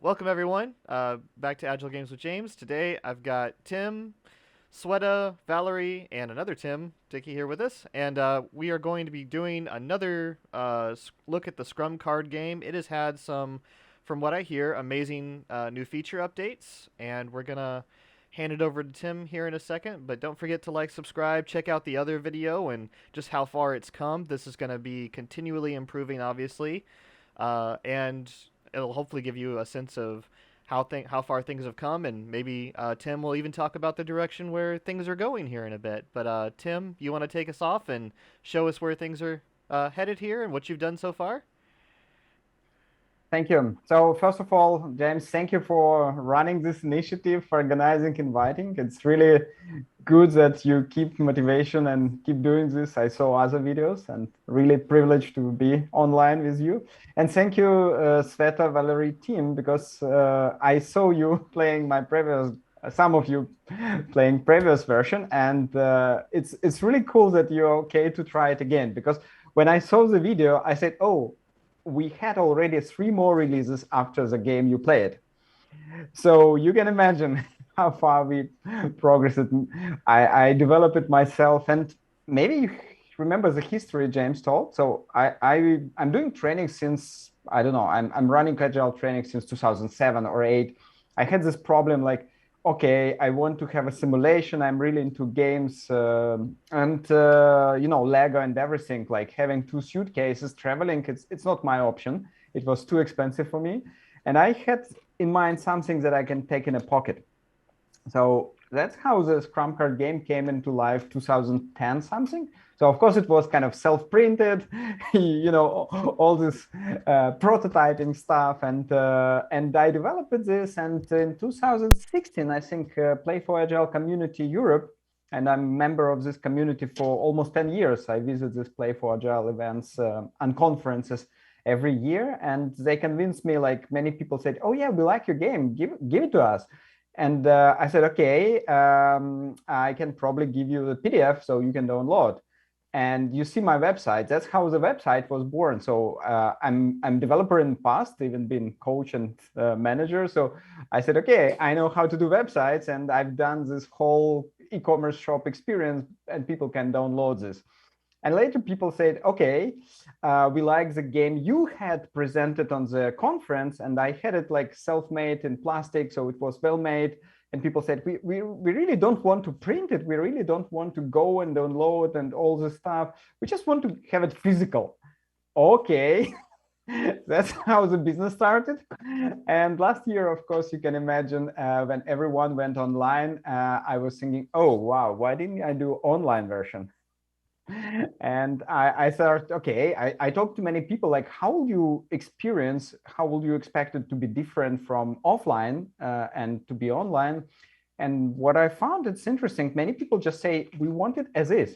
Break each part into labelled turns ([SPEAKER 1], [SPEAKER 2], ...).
[SPEAKER 1] welcome everyone. Back to Agile Games with James. Today I've got Tim, Sweta, Valerie, and another Tim, Dickey, here with us, and we are going to be doing another look at the Scrum Card Game. It has had some, from what I hear, amazing new feature updates, and we're gonna hand it over to Tim here in a second. But don't forget to like, subscribe, check out the other video, and just how far it's come. This is going to be continually improving, obviously, and it'll hopefully give you a sense of how far things have come, and maybe Tim will even talk about the direction where things are going here in a bit. But Tim, you want to take us off and show us where things are headed here and what you've done so far?
[SPEAKER 2] Thank you. So first of all, James, thank you for running this initiative, for organizing, inviting. It's really good that you keep motivation and keep doing this. I saw other videos and really privileged to be online with you. And thank you, Sweta, Valerie team, because I saw you playing my previous, some of you playing previous version. And it's really cool that you're okay to try it again, because when I saw the video, I said, oh, we had already 3 more releases after the game you played. So you can imagine how far we progressed. I developed it myself, and maybe you remember the history James told. So I'm doing training since, I don't know, I'm running Agile training since 2007 or 8. I had this problem like, okay, I want to have a simulation. I'm really into games and Lego and everything. Like having 2 suitcases, traveling, it's not my option. It was too expensive for me, and I had in mind something that I can take in a pocket. So that's how the Scrum Card Game came into life, 2010 something. So of course it was kind of self-printed, all this prototyping stuff, and I developed this. And in 2016, I think, Play for Agile Community Europe, and I'm a member of this community for almost 10 years. I visit this Play for Agile events and conferences every year, and they convinced me. Like many people said, "Oh yeah, we like your game. Give it to us." And I said, okay, I can probably give you the PDF so you can download. And you see my website. That's how the website was born. So I'm developer in the past, even been coach and manager. So I said, okay, I know how to do websites, and I've done this whole e-commerce shop experience, and people can download this. And later people said, okay, we like the game you had presented on the conference, and I had it like self-made in plastic, so it was well made. And people said, we really don't want to print it. We really don't want to go and download and all this stuff. We just want to have it physical. Okay. That's how the business started. And last year, of course, you can imagine when everyone went online, I was thinking, oh, wow, why didn't I do online version? And I thought, okay, I talked to many people, like, how will you expect it to be different from offline and to be online? And what I found, it's interesting, many people just say, we want it as is.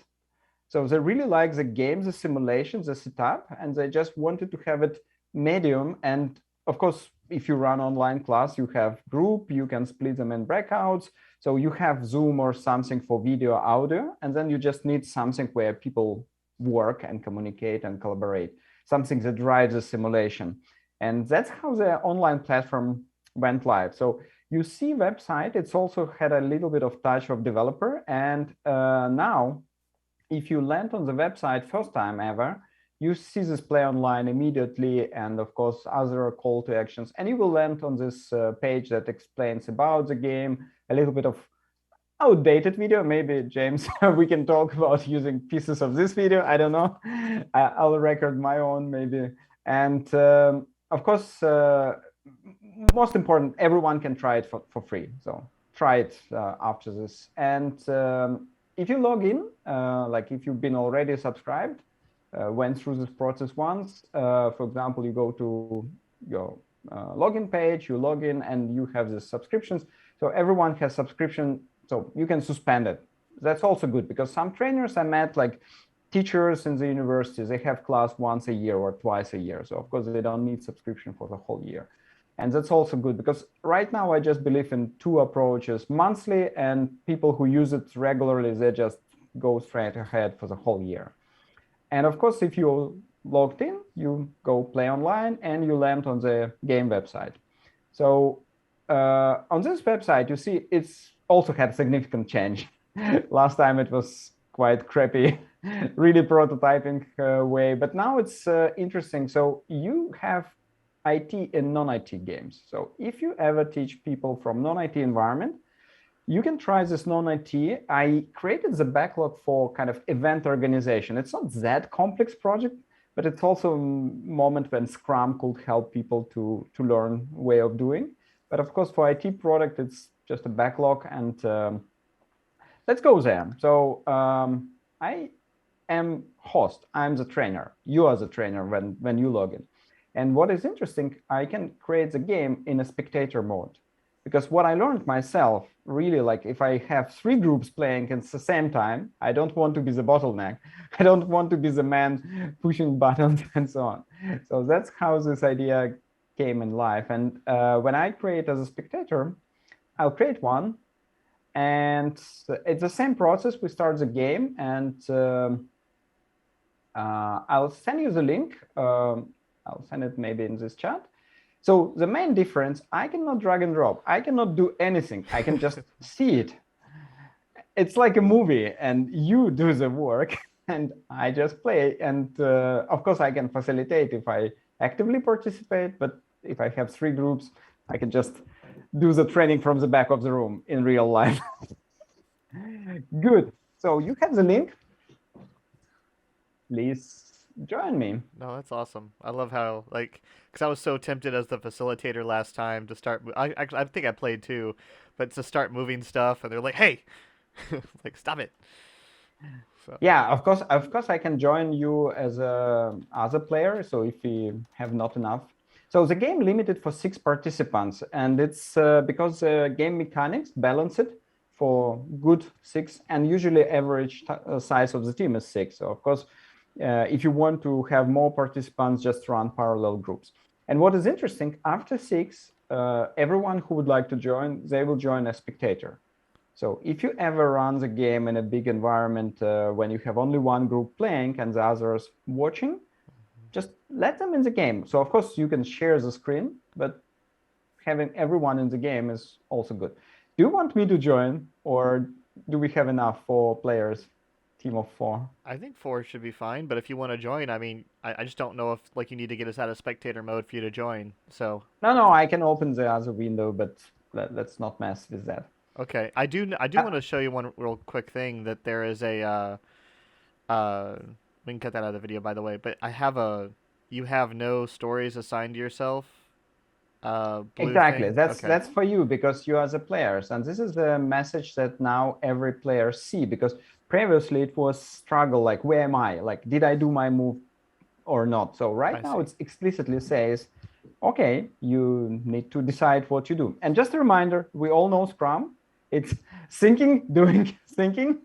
[SPEAKER 2] So they really like the game, the simulation, the setup, and they just wanted to have it medium. And of course, if you run online class, you have group, you can split them in breakouts. So you have Zoom or something for video, audio, and then you just need something where people work and communicate and collaborate, something that drives the simulation. And that's how the online platform went live. So you see website, it's also had a little bit of touch of developer. And now, if you land on the website first time ever, you see this play online immediately, and of course other call to actions, and you will land on this page that explains about the game, a little bit of outdated video. Maybe James, we can talk about using pieces of this video. I don't know. I'll record my own maybe. And of course, most important, everyone can try it for free. So try it after this. And if you log in, like if you've been already subscribed, went through this process once, for example, you go to your login page, you log in, and you have the subscriptions. So everyone has subscription, so you can suspend it. That's also good, because some trainers I met, like teachers in the universities, they have class once a year or twice a year. So of course they don't need subscription for the whole year. And that's also good, because right now I just believe in 2 approaches, monthly, and people who use it regularly, they just go straight ahead for the whole year. And of course, if you logged in, you go play online and you land on the game website. So on this website, you see it's also had significant change. Last time it was quite crappy, really prototyping way, but now it's interesting. So you have IT and non-IT games. So if you ever teach people from non-IT environment, you can try this non-IT. I created the backlog for kind of event organization. It's not that complex project, but it's also a moment when Scrum could help people to learn way of doing. But of course, for IT product, it's just a backlog, and let's go there. So I am host. I'm the trainer. You are the trainer when you log in. And what is interesting, I can create the game in a spectator mode. Because what I learned myself, really, like if I have 3 groups playing at the same time, I don't want to be the bottleneck. I don't want to be the man pushing buttons and so on. So that's how this idea came in life. And when I create as a spectator, I'll create one. And it's the same process. We start the game, and I'll send you the link. I'll send it maybe in this chat. So the main difference, I cannot drag and drop. I cannot do anything. I can just see it. It's like a movie, and you do the work, and I just play. And of course, I can facilitate if I actively participate. But if I have 3 groups, I can just do the training from the back of the room in real life. Good. So you have the link. Please join me.
[SPEAKER 1] No, that's awesome. I love how, like, because I was so tempted as the facilitator last time to start. I think I played too, but to start moving stuff, and they're like, "Hey, like, stop it." So.
[SPEAKER 2] Yeah, of course, I can join you as a other player. So if we have not enough, so the game limited for 6 participants, and it's because game mechanics balance it for good 6, and usually average size of the team is 6. So of course, if you want to have more participants, just run parallel groups. And what is interesting, after 6, everyone who would like to join, they will join as spectator. So if you ever run the game in a big environment when you have only one group playing and the others watching, just let them in the game. So of course you can share the screen, but having everyone in the game is also good. Do you want me to join, or do we have enough for players? Team of 4.
[SPEAKER 1] I think 4 should be fine, but if you want to join, I mean, I just don't know if like you need to get us out of spectator mode for you to join. So.
[SPEAKER 2] No, I can open the other window, but let's not mess with that.
[SPEAKER 1] Okay, I do want to show you one real quick thing that there is a we can cut that out of the video, by the way, but you have no stories assigned to yourself. Blue
[SPEAKER 2] Exactly.
[SPEAKER 1] thing.
[SPEAKER 2] That's for you, because you are the players, and this is the message that now every player see, because previously it was struggle, like where am I, like did I do my move or not. So right now it explicitly says, okay, you need to decide what you do. And just a reminder, we all know Scrum. It's thinking, doing, thinking.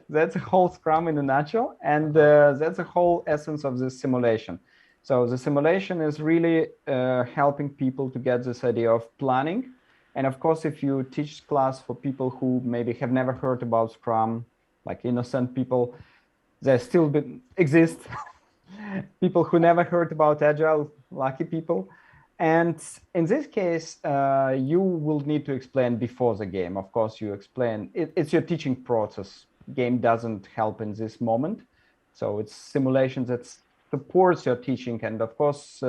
[SPEAKER 2] That's a whole Scrum in a nutshell, and that's the whole essence of this simulation. So the simulation is really helping people to get this idea of planning. And of course, if you teach class for people who maybe have never heard about Scrum, like innocent people, they still exist. People who never heard about Agile, lucky people. And in this case, you will need to explain before the game. Of course, you explain, it's your teaching process. Game doesn't help in this moment. So it's simulation that supports your teaching. And of course,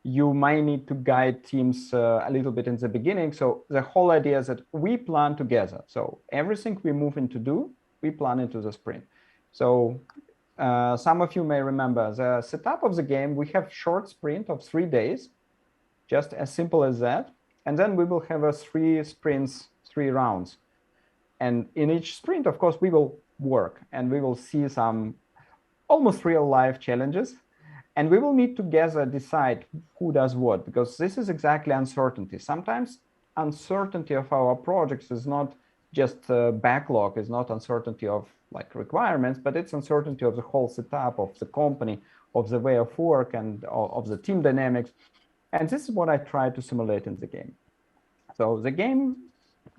[SPEAKER 2] you might need to guide teams a little bit in the beginning. So the whole idea is that we plan together. So everything we move into do, we plan into the sprint. So some of you may remember the setup of the game. We have short sprint of 3 days, just as simple as that. And then we will have a 3 sprints, 3 rounds. And in each sprint, of course, we will work, and we will see some almost real life challenges. And we will need together decide who does what, because this is exactly uncertainty. Sometimes uncertainty of our projects is not just backlog, is not uncertainty of like requirements, but it's uncertainty of the whole setup of the company, of the way of work, and of the team dynamics. And this is what I try to simulate in the game. So the game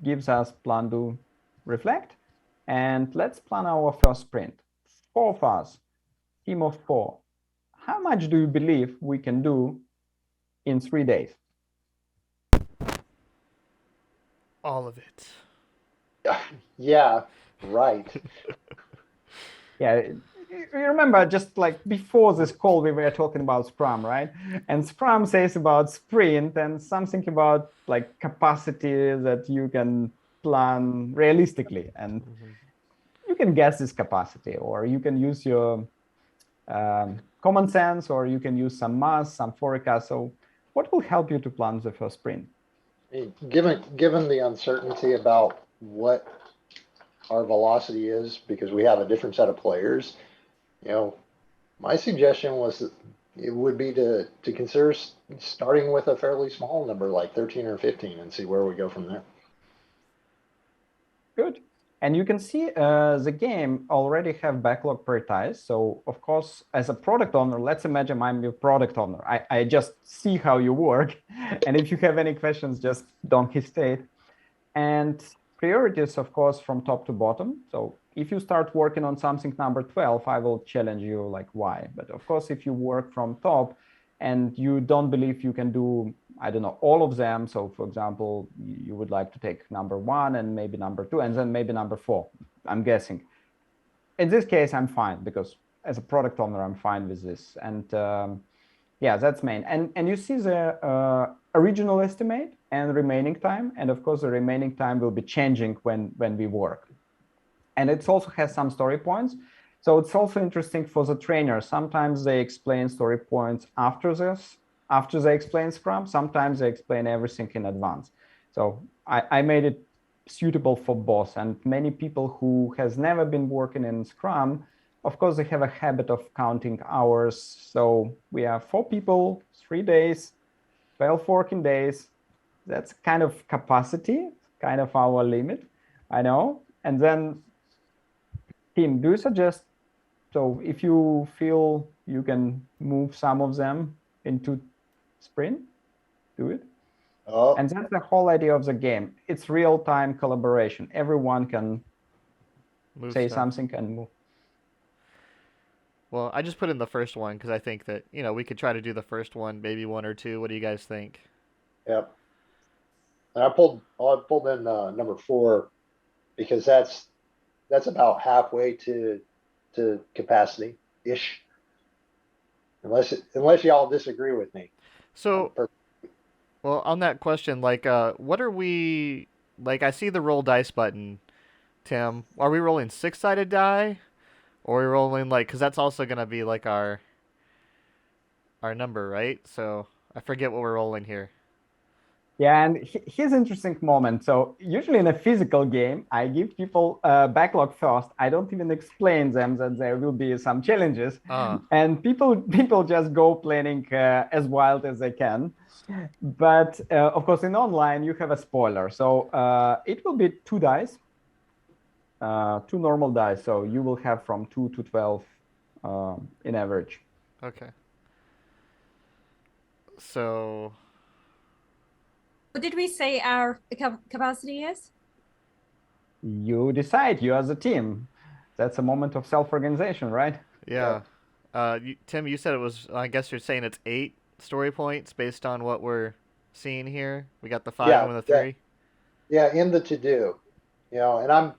[SPEAKER 2] gives us plan, do, reflect, and let's plan our first sprint. 4 of us, team of 4. How much do you believe we can do in 3 days?
[SPEAKER 1] All of it.
[SPEAKER 3] Yeah, right.
[SPEAKER 2] Yeah, you remember just like before this call, we were talking about Scrum, right? And Scrum says about sprint and something about like capacity that you can plan realistically. And
[SPEAKER 1] Hmm.
[SPEAKER 2] you can guess this capacity, or you can use your common sense, or you can use some math, some forecast. So what will help you to plan the first sprint?
[SPEAKER 3] Given the uncertainty about what our velocity is, because we have a different set of players, you know, my suggestion was that it would be to consider starting with a fairly small number, like 13 or 15, and see where we go from there.
[SPEAKER 2] Good. And you can see the game already have backlog prioritized. So of course, as a product owner, let's imagine I'm your product owner. I just see how you work. And if you have any questions, just don't hesitate. And priorities, of course, from top to bottom. So if you start working on something number 12, I will challenge you like why. But of course, if you work from top and you don't believe you can do, I don't know, all of them. So for example, you would like to take number 1 and maybe number 2 and then maybe number 4, I'm guessing. In this case, I'm fine because as a product owner, I'm fine with this. And yeah, that's main. And you see the original estimate and remaining time. And of course, the remaining time will be changing when we work. And it also has some story points. So it's also interesting for the trainer. Sometimes they explain story points after this, after they explain Scrum. Sometimes they explain everything in advance. So I made it suitable for both. And many people who has never been working in Scrum, of course, they have a habit of counting hours. So we have 4 people, 3 days, 12 working days. That's kind of capacity, kind of our limit, I know. And then, Tim, do you suggest, so if you feel you can move some of them into sprint, do it?
[SPEAKER 3] Oh,
[SPEAKER 2] And that's the whole idea of the game. It's real-time collaboration. Everyone can
[SPEAKER 1] Move
[SPEAKER 2] say
[SPEAKER 1] stuff.
[SPEAKER 2] something and move.
[SPEAKER 1] Well, I just put in the first one because I think that, we could try to do the first one, maybe one or two. What do you guys think?
[SPEAKER 3] yep. And I pulled in number 4 because that's about halfway to capacity ish. Unless y'all disagree with me.
[SPEAKER 1] So, well, on that question, like, what are we, like, I see the roll dice button, Tim. Are we rolling six-sided die? Or are we rolling, like, because that's also going to be, like, our number, right? So, I forget what we're rolling here.
[SPEAKER 2] Yeah, and here's an interesting moment. So usually in a physical game, I give people backlog first. I don't even explain them that there will be some challenges, and people just go planning as wild as they can. But of course, in online, you have a spoiler. So it will be 2 dice, 2 normal dice. So you will have from 2 to 12 in average.
[SPEAKER 1] Okay. So,
[SPEAKER 4] What did we say our capacity is?
[SPEAKER 2] You decide. You as a team. That's a moment of self-organization, right?
[SPEAKER 1] yeah. Tim, you said it was, I guess you're saying it's 8 story points based on what we're seeing here. We got the 5 and the 3.
[SPEAKER 3] Yeah, in the to do, and I'm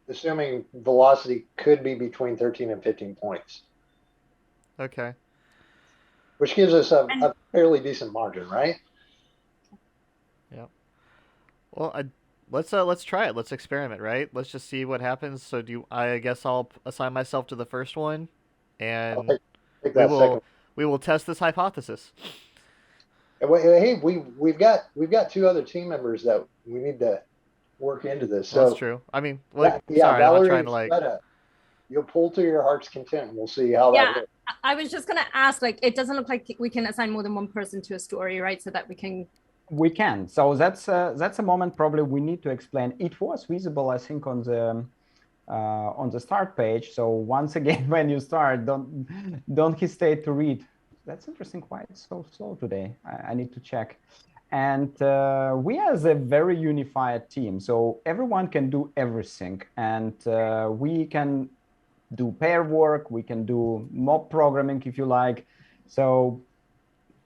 [SPEAKER 3] assuming velocity could be between 13 and 15 points,
[SPEAKER 1] Okay.
[SPEAKER 3] which gives us a fairly decent margin, right?
[SPEAKER 1] Yeah. Well, let's try it. Let's experiment, right? Let's just see what happens. So I guess I'll assign myself to the first one,
[SPEAKER 3] I'll
[SPEAKER 1] and
[SPEAKER 3] take
[SPEAKER 1] we
[SPEAKER 3] that
[SPEAKER 1] will
[SPEAKER 3] second.
[SPEAKER 1] we will test this hypothesis.
[SPEAKER 3] And hey, we've got 2 other team members that we need to work into this.
[SPEAKER 1] Well, that's
[SPEAKER 3] So
[SPEAKER 1] true. I mean, like,
[SPEAKER 3] yeah,
[SPEAKER 1] sorry, I'm not
[SPEAKER 3] Valerie
[SPEAKER 1] trying to
[SPEAKER 3] and
[SPEAKER 1] like.
[SPEAKER 3] Sweta, you'll pull to your heart's content, and we'll see how that
[SPEAKER 4] Yeah,
[SPEAKER 3] goes.
[SPEAKER 4] I was just gonna ask, like, it doesn't look like we can assign more than one person to a story, right? So that we can.
[SPEAKER 2] We can. So that's a moment probably we need to explain. It was visible, I think, on the start page. So once again, when you start, don't hesitate to read. That's interesting. Why it's so slow today? I need to check. And we are a very unified team. So everyone can do everything, and we can do pair work. We can do mob programming if you like. So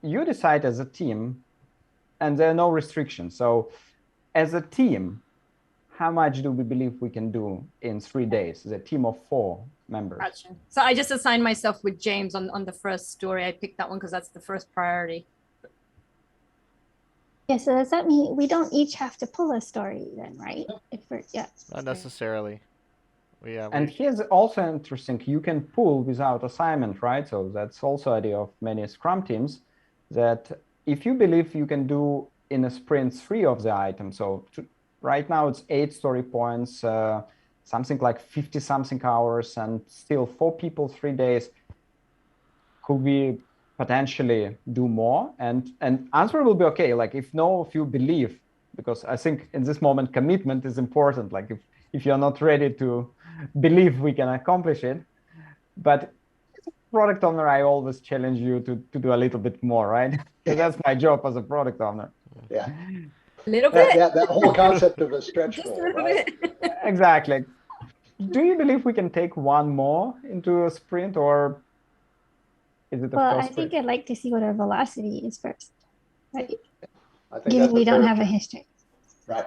[SPEAKER 2] you decide as a team. and there are no restrictions. So as a team, how much do we believe we can do in 3 days? The team of 4 members.
[SPEAKER 4] Gotcha. So I just assigned myself with James on the first story. I picked that one because that's the first priority.
[SPEAKER 5] Yeah, so does that mean we don't each have to pull a story then, right? If we're, yeah.
[SPEAKER 1] Not necessarily.
[SPEAKER 2] And here's also interesting, you can pull without assignment, right? So that's also idea of many Scrum teams, that if you believe you can do in a sprint 3 of the items, so right now it's 8 story points, something like 50 something hours, and still 4 people, 3 days, could we potentially do more? And answer will be okay, like if you believe, because I think in this moment commitment is important, like if you're not ready to believe we can accomplish it. But as a product owner, I always challenge you to do a little bit more, right? Because that's my job as a product owner.
[SPEAKER 3] Yeah.
[SPEAKER 4] A little bit.
[SPEAKER 3] That whole concept of a stretch
[SPEAKER 4] Just
[SPEAKER 3] goal,
[SPEAKER 4] a little
[SPEAKER 3] right?
[SPEAKER 4] bit.
[SPEAKER 2] Exactly. Do you believe we can take one more into a sprint, or is it a
[SPEAKER 5] Well,
[SPEAKER 2] first
[SPEAKER 5] I
[SPEAKER 2] sprint?
[SPEAKER 5] think I'd like to see what our velocity is first, right?
[SPEAKER 3] I think
[SPEAKER 5] Given
[SPEAKER 3] that's
[SPEAKER 5] we don't
[SPEAKER 3] fair
[SPEAKER 5] have a
[SPEAKER 3] choice.
[SPEAKER 5] history.
[SPEAKER 3] Right.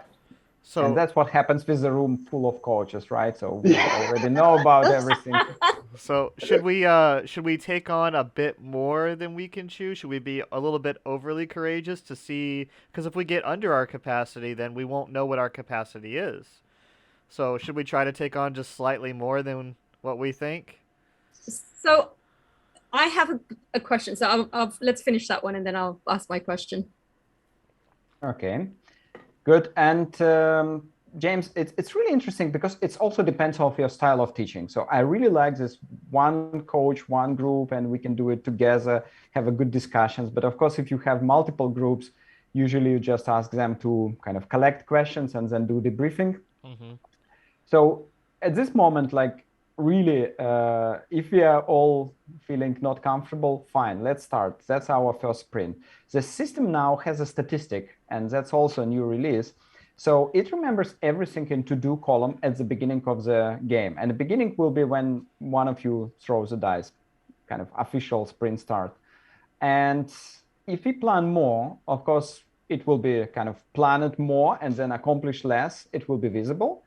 [SPEAKER 1] So
[SPEAKER 2] And that's what happens with the room full of coaches, right? So we already know about everything.
[SPEAKER 1] So should we take on a bit more than we can chew? Should we be a little bit overly courageous to see? Because if we get under our capacity, then we won't know what our capacity is. So should we try to take on just slightly more than what we think?
[SPEAKER 4] So I have a question. So let's finish that one and then I'll ask my question.
[SPEAKER 2] Okay, good. And James, it's really interesting because it also depends on your style of teaching. So I really like this one coach, one group, and we can do it together, have a good discussions. But of course, if you have multiple groups, usually you just ask them to kind of collect questions and then do the briefing.
[SPEAKER 1] Mm-hmm.
[SPEAKER 2] So at this moment, like really, if we are all feeling not comfortable, fine, let's start. That's our first sprint. The system now has a statistic, and that's also a new release. So it remembers everything in to-do column at the beginning of the game. And the beginning will be when one of you throws a dice, kind of official sprint start. And if we plan more, of course, it will be kind of planned more and then accomplish less. It will be visible.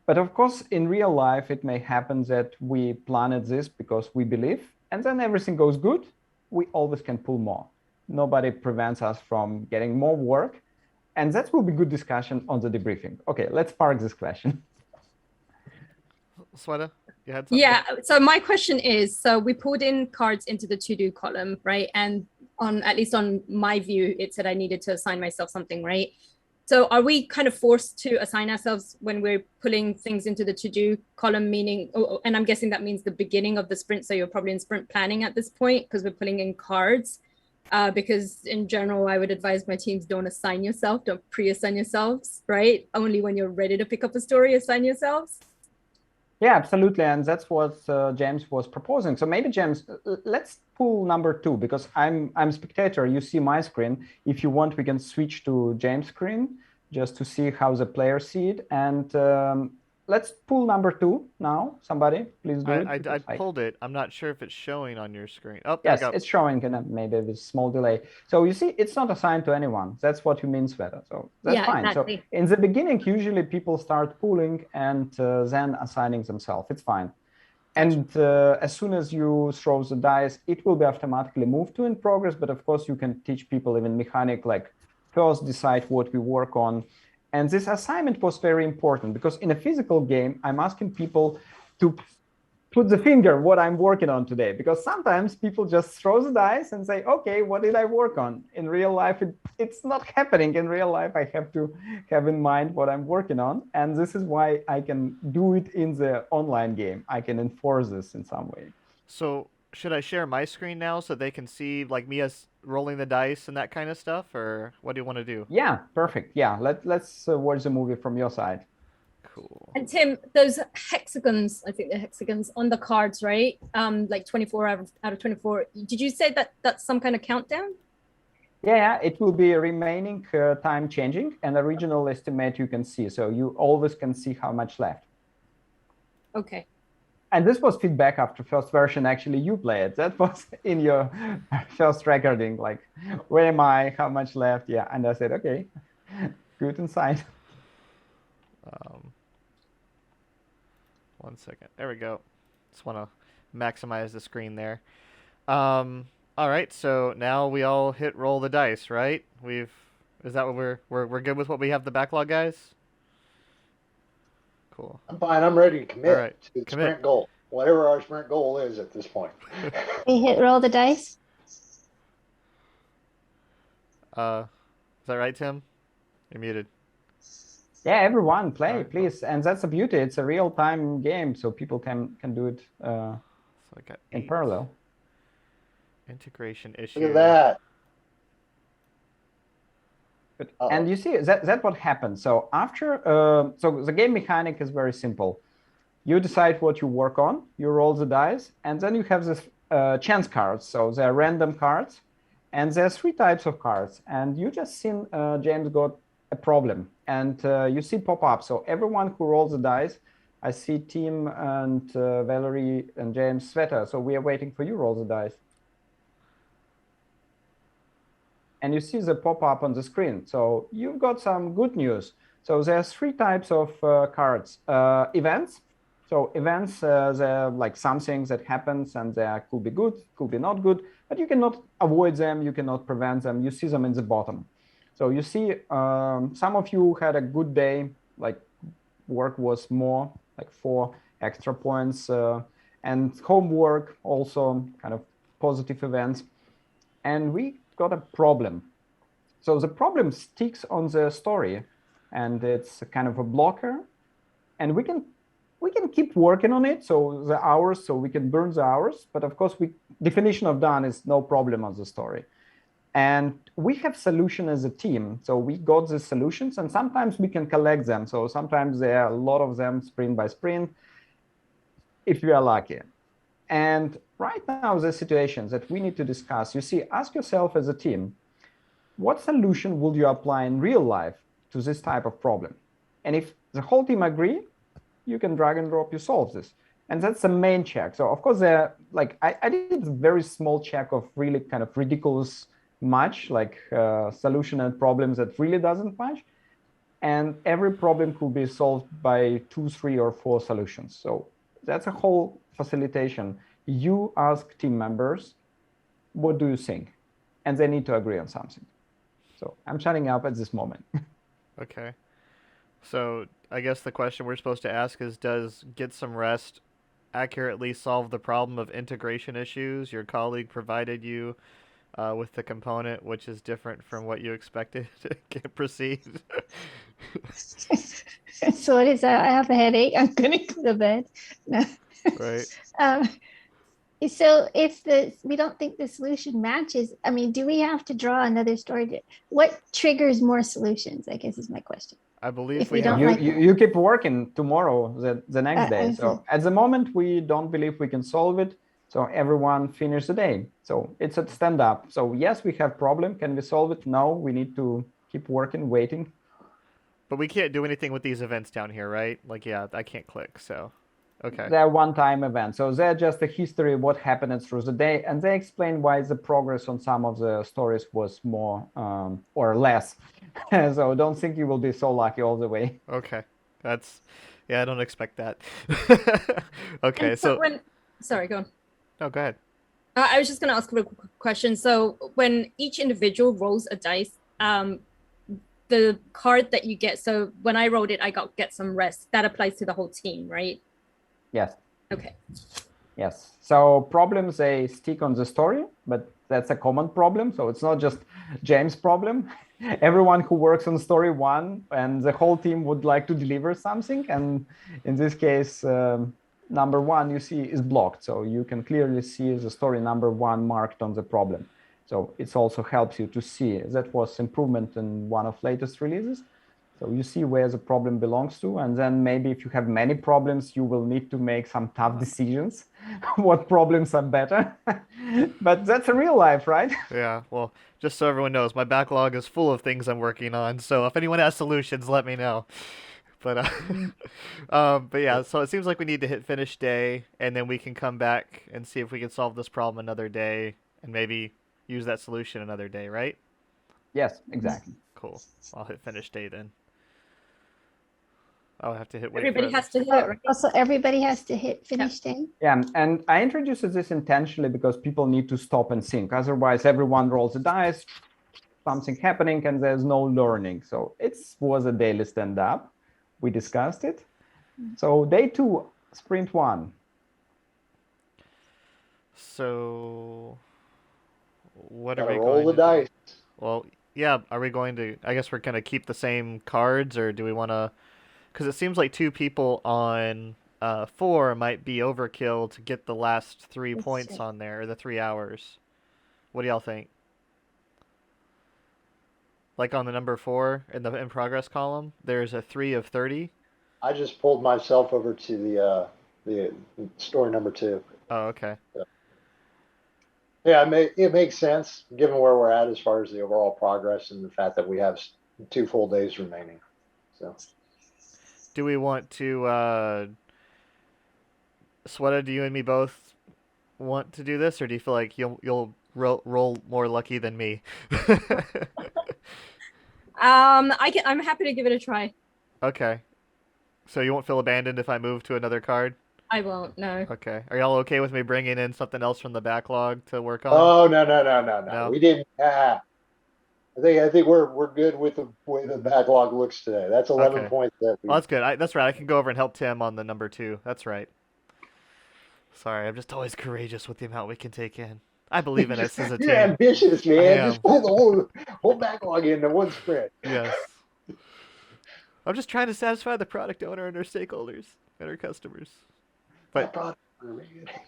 [SPEAKER 2] But of course, in real life, it may happen that we planned this because we believe, and then everything goes good. We always can pull more. Nobody prevents us from getting more work. And that will be good discussion on the debriefing. Okay, let's park this question.
[SPEAKER 1] Sweta, you had something?
[SPEAKER 4] Yeah. So my question is, so we pulled in cards into the to-do column, right? And at least on my view, it said I needed to assign myself something, right? So are we kind of forced to assign ourselves when we're pulling things into the to-do column, meaning, and I'm guessing that means the beginning of the sprint. So you're probably in sprint planning at this point because we're pulling in cards. Because in general, I would advise my teams don't assign yourself, don't pre-assign yourselves, right? Only when you're ready to pick up a story, assign yourselves.
[SPEAKER 2] Yeah, absolutely. And that's what James was proposing. So maybe, James, let's pull number 2, because I'm spectator. You see my screen. If you want, we can switch to James' screen just to see how the players see it. And let's pull number 2 now. Somebody, please do it.
[SPEAKER 1] I pulled it. I'm not sure if it's showing on your screen. Oh,
[SPEAKER 2] yes, it's showing, and maybe with small delay. So you see, it's not assigned to anyone. That's what you mean, Sweta. So that's fine.
[SPEAKER 4] Exactly.
[SPEAKER 2] So in the beginning, usually people start pulling and then assigning themselves. It's fine. And as soon as you throw the dice, it will be automatically moved to in progress. But of course, you can teach people even mechanic, like first decide what we work on. And this assignment was very important because in a physical game, I'm asking people to put the finger what I'm working on today, because sometimes people just throw the dice and say, okay, what did I work on? In real life, it's not happening. In real life, I have to have in mind what I'm working on. And this is why I can do it in the online game. I can enforce this in some way.
[SPEAKER 1] So should I share my screen now so they can see like me as rolling the dice and that kind of stuff, or what do you want to do?
[SPEAKER 2] Yeah, perfect. Yeah, let's watch the movie from your side.
[SPEAKER 1] Cool.
[SPEAKER 4] And Tim, those hexagons, I think they're hexagons on the cards, right? Like 24 out of 24. Did you say that that's some kind of countdown?
[SPEAKER 2] Yeah, it will be remaining time changing, and original estimate you can see. So you always can see how much left.
[SPEAKER 4] Okay.
[SPEAKER 2] And this was feedback after first version. Actually, you play it. That was in your first recording. Like, where am I? How much left? Yeah. And I said, okay, good insight.
[SPEAKER 1] 1 second. There we go. Just want to maximize the screen there. All right. So now we all hit roll the dice, right? Is that what we're good with what we have the backlog, guys? Cool.
[SPEAKER 3] I'm fine. I'm ready to commit
[SPEAKER 1] All right.
[SPEAKER 3] to the
[SPEAKER 1] Commit.
[SPEAKER 3] sprint goal, whatever our sprint goal is at this point.
[SPEAKER 5] We hit roll the dice.
[SPEAKER 1] Is that right, Tim? You're muted.
[SPEAKER 2] Yeah, everyone play,
[SPEAKER 1] Alright,
[SPEAKER 2] please. And that's the beauty. It's a real-time game, so people can do it
[SPEAKER 1] So I got
[SPEAKER 2] in
[SPEAKER 1] 8.
[SPEAKER 2] parallel.
[SPEAKER 1] Integration issue.
[SPEAKER 3] Look at that.
[SPEAKER 2] But,
[SPEAKER 3] Uh-oh.
[SPEAKER 2] and you see that what happens. So after, so the game mechanic is very simple. You decide what you work on, you roll the dice, and then you have this chance cards. So they're random cards, and there's 3 types of cards. And you just seen James got a problem, and you see pop up. So everyone who rolls the dice, I see Tim and Valerie and James, Sweta. So we are waiting for you roll the dice. And you see the pop-up on the screen. So you've got some good news. So there's 3 types of cards. Events. So events, they're like something that happens, and they could be good, could be not good, but you cannot avoid them, you cannot prevent them. You see them in the bottom. So you see some of you had a good day, like work was more, like 4 extra points, and homework also kind of positive events. And we got a problem. So the problem sticks on the story, and it's kind of a blocker, and we can keep working on it. So the hours, so we can burn the hours, but of course definition of done is no problem on the story. And we have solution as a team. So we got the solutions, and sometimes we can collect them. So sometimes there are a lot of them sprint by sprint, if you are lucky. And right now, the situations that we need to discuss, you see, ask yourself as a team, what solution would you apply in real life to this type of problem? And if the whole team agree, you can drag and drop, you solve this. And that's the main check. So of course, I did a very small check of really kind of ridiculous match, like solution and problems that really doesn't match. And every problem could be solved by 2, 3, or 4 solutions. So that's a whole facilitation. You ask team members, what do you think? And they need to agree on something. So I'm shutting up at this moment.
[SPEAKER 1] Okay. So I guess the question we're supposed to ask is, does get some rest accurately solve the problem of integration issues your colleague provided you with the component, which is different from what you expected? Can proceed.
[SPEAKER 5] So what is that? I have a headache. I'm gonna go to bed. No.
[SPEAKER 1] Right.
[SPEAKER 5] So if we don't think the solution matches, I mean, do we have to draw another story? What triggers more solutions, I guess, is my question.
[SPEAKER 1] I believe
[SPEAKER 5] If
[SPEAKER 1] we
[SPEAKER 5] we don't
[SPEAKER 1] have.
[SPEAKER 5] like
[SPEAKER 2] You keep working tomorrow, the next day.
[SPEAKER 5] I
[SPEAKER 2] So
[SPEAKER 5] see.
[SPEAKER 2] at the moment, we don't believe we can solve it. So everyone finish the day. So it's a stand up. So yes, we have problem. Can we solve it? No, we need to keep working, waiting.
[SPEAKER 1] But we can't do anything with these events down here, right? Like, yeah, I can't click. So, okay.
[SPEAKER 2] They're one-time events. So they're just a history of what happened through the day. And they explain why the progress on some of the stories was more or less. So don't think you will be so lucky all the way.
[SPEAKER 1] Okay. Yeah, I don't expect that. Okay,
[SPEAKER 4] And
[SPEAKER 1] so
[SPEAKER 4] sorry, go on.
[SPEAKER 1] no, go ahead.
[SPEAKER 4] I was just going to ask a question. So when each individual rolls a dice, the card that you get, so when I rolled it, I get some rest. That applies to the whole team, right?
[SPEAKER 2] Yes.
[SPEAKER 4] Okay.
[SPEAKER 2] Yes. So problems, they stick on the story, but that's a common problem. So it's not just James' problem. Everyone who works on story 1 and the whole team would like to deliver something. And in this case, number 1 you see is blocked. So you can clearly see the story number 1 marked on the problem. So it also helps you to see that was improvement in one of latest releases. So you see where the problem belongs to, and then maybe if you have many problems, you will need to make some tough decisions. What problems are better? But that's a real life, right?
[SPEAKER 1] Yeah, well, just so everyone knows, my backlog is full of things I'm working on. So if anyone has solutions, let me know. But but yeah, so it seems like we need to hit finish day, and then we can come back and see if we can solve this problem another day, and maybe use that solution another day, right?
[SPEAKER 2] Yes, exactly.
[SPEAKER 1] Cool. I'll hit finish day then. I'll have to hit wait
[SPEAKER 4] Everybody
[SPEAKER 1] for
[SPEAKER 4] has to hit it, right?
[SPEAKER 5] Also, everybody has to hit finish day.
[SPEAKER 2] Yeah, and I introduced this intentionally because people need to stop and think. Otherwise, everyone rolls the dice, something happening, and there's no learning. So it was a daily stand-up. We discussed it. So day 2, sprint 1.
[SPEAKER 1] So what are
[SPEAKER 3] Gotta
[SPEAKER 1] we
[SPEAKER 3] roll
[SPEAKER 1] going
[SPEAKER 3] the
[SPEAKER 1] to do?
[SPEAKER 3] dice.
[SPEAKER 1] Well, yeah, are we going to, I guess we're going to keep the same cards, or do we want to, because it seems like 2 people on 4 might be overkill to get the last 3
[SPEAKER 5] Let's
[SPEAKER 1] points
[SPEAKER 5] see.
[SPEAKER 1] on there, or the 3 hours. What do y'all think? Like on the number 4 in the in progress column, there's a 3 of 30.
[SPEAKER 3] I just pulled myself over to the story number 2.
[SPEAKER 1] Oh, okay.
[SPEAKER 3] Yeah, it makes sense given where we're at as far as the overall progress and the fact that we have 2 full days remaining. So
[SPEAKER 1] Do we want to, Sweta, do you and me both want to do this, or do you feel like you'll roll more lucky than me?
[SPEAKER 4] I'm happy to give it a try.
[SPEAKER 1] Okay. So you won't feel abandoned if I move to another card?
[SPEAKER 4] I won't, no.
[SPEAKER 1] Okay. Are y'all okay with me bringing in something else from the backlog to work on?
[SPEAKER 3] oh no.
[SPEAKER 1] No?
[SPEAKER 3] We didn't. I think we're good with the way the backlog looks today. That's 11
[SPEAKER 1] Okay.
[SPEAKER 3] points that we.
[SPEAKER 1] Well, that's good. That's right. I can go over and help Tim on the number 2. That's right. Sorry, I'm just always courageous with the amount we can take in. I believe in us as a team.
[SPEAKER 3] You're ambitious,
[SPEAKER 1] I
[SPEAKER 3] man.
[SPEAKER 1] am.
[SPEAKER 3] Just pull the whole backlog into one sprint.
[SPEAKER 1] Yes. I'm just trying to satisfy the product owner and our stakeholders and our customers. But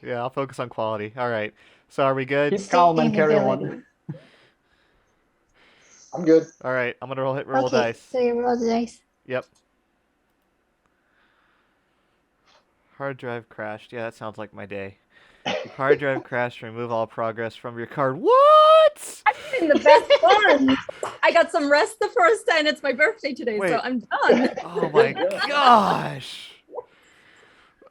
[SPEAKER 1] yeah, I'll focus on quality. All right. So are we good?
[SPEAKER 2] Keep calm and carry
[SPEAKER 5] Sustainability.
[SPEAKER 2] on.
[SPEAKER 3] I'm good.
[SPEAKER 1] All right. I'm gonna roll
[SPEAKER 5] Okay,
[SPEAKER 1] dice.
[SPEAKER 5] so you roll the dice.
[SPEAKER 1] Yep. Hard drive crashed. Yeah, that sounds like my day. Hard drive crashed. Remove all progress from your card. What?
[SPEAKER 4] I'm in the best fun. I got some rest the first day, and it's my birthday today,
[SPEAKER 1] Wait.
[SPEAKER 4] so I'm done.
[SPEAKER 1] Oh my gosh.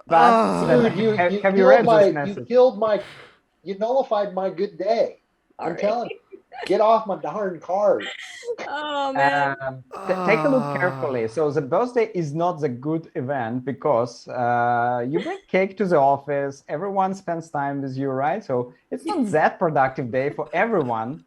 [SPEAKER 2] But
[SPEAKER 1] Ah.
[SPEAKER 3] Dude,
[SPEAKER 2] have you
[SPEAKER 3] killed
[SPEAKER 2] read
[SPEAKER 3] my,
[SPEAKER 2] this message?
[SPEAKER 3] you nullified my good day. I'm
[SPEAKER 4] Alright.
[SPEAKER 3] telling you, get off my darn card.
[SPEAKER 4] Oh man.
[SPEAKER 2] Take a look carefully. So the birthday is not the good event because you bring cake to the office. Everyone spends time with you, right? So it's not that productive day for everyone.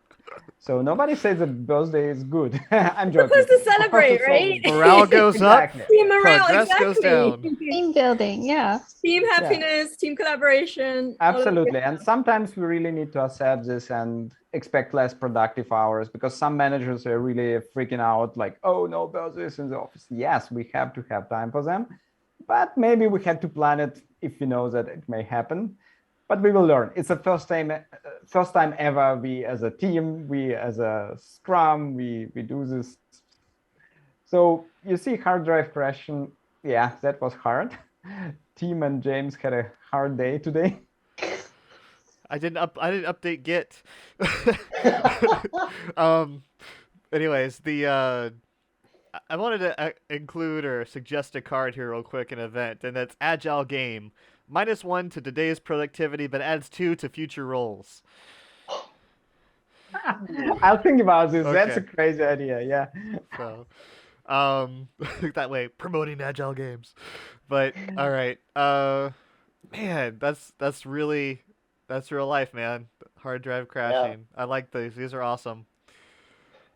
[SPEAKER 2] So nobody says the birthday is good. I'm joking.
[SPEAKER 4] Supposed to
[SPEAKER 2] Of course,
[SPEAKER 4] celebrate,
[SPEAKER 2] it's
[SPEAKER 4] right?
[SPEAKER 2] all-
[SPEAKER 1] Morale goes
[SPEAKER 2] Exactly.
[SPEAKER 1] up.
[SPEAKER 4] Team morale,
[SPEAKER 1] Progress
[SPEAKER 4] exactly.
[SPEAKER 1] goes down.
[SPEAKER 5] Team building, yeah.
[SPEAKER 4] Team happiness, team collaboration. all of it.
[SPEAKER 2] Absolutely. And sometimes we really need to accept this and expect less productive hours because some managers are really freaking out like, oh, no birthdays in the office. Yes, we have to have time for them, but maybe we have to plan it if we know that it may happen. But we will learn. It's the first time ever we as a team, we as a Scrum, we do this. So you see hard drive crashing. Yeah, that was hard. Tim and James had a hard day today.
[SPEAKER 1] I didn't update Git. Anyways, I wanted to include or suggest a card here real quick, an event, and that's Agile Game. -1 to today's productivity, but adds 2 to future roles.
[SPEAKER 2] I'll think about this. That's a
[SPEAKER 1] Okay.
[SPEAKER 2] crazy idea. Yeah.
[SPEAKER 1] So, that way promoting Agile games. But all right, man, that's real life, man. Hard drive crashing. I like these. These are awesome.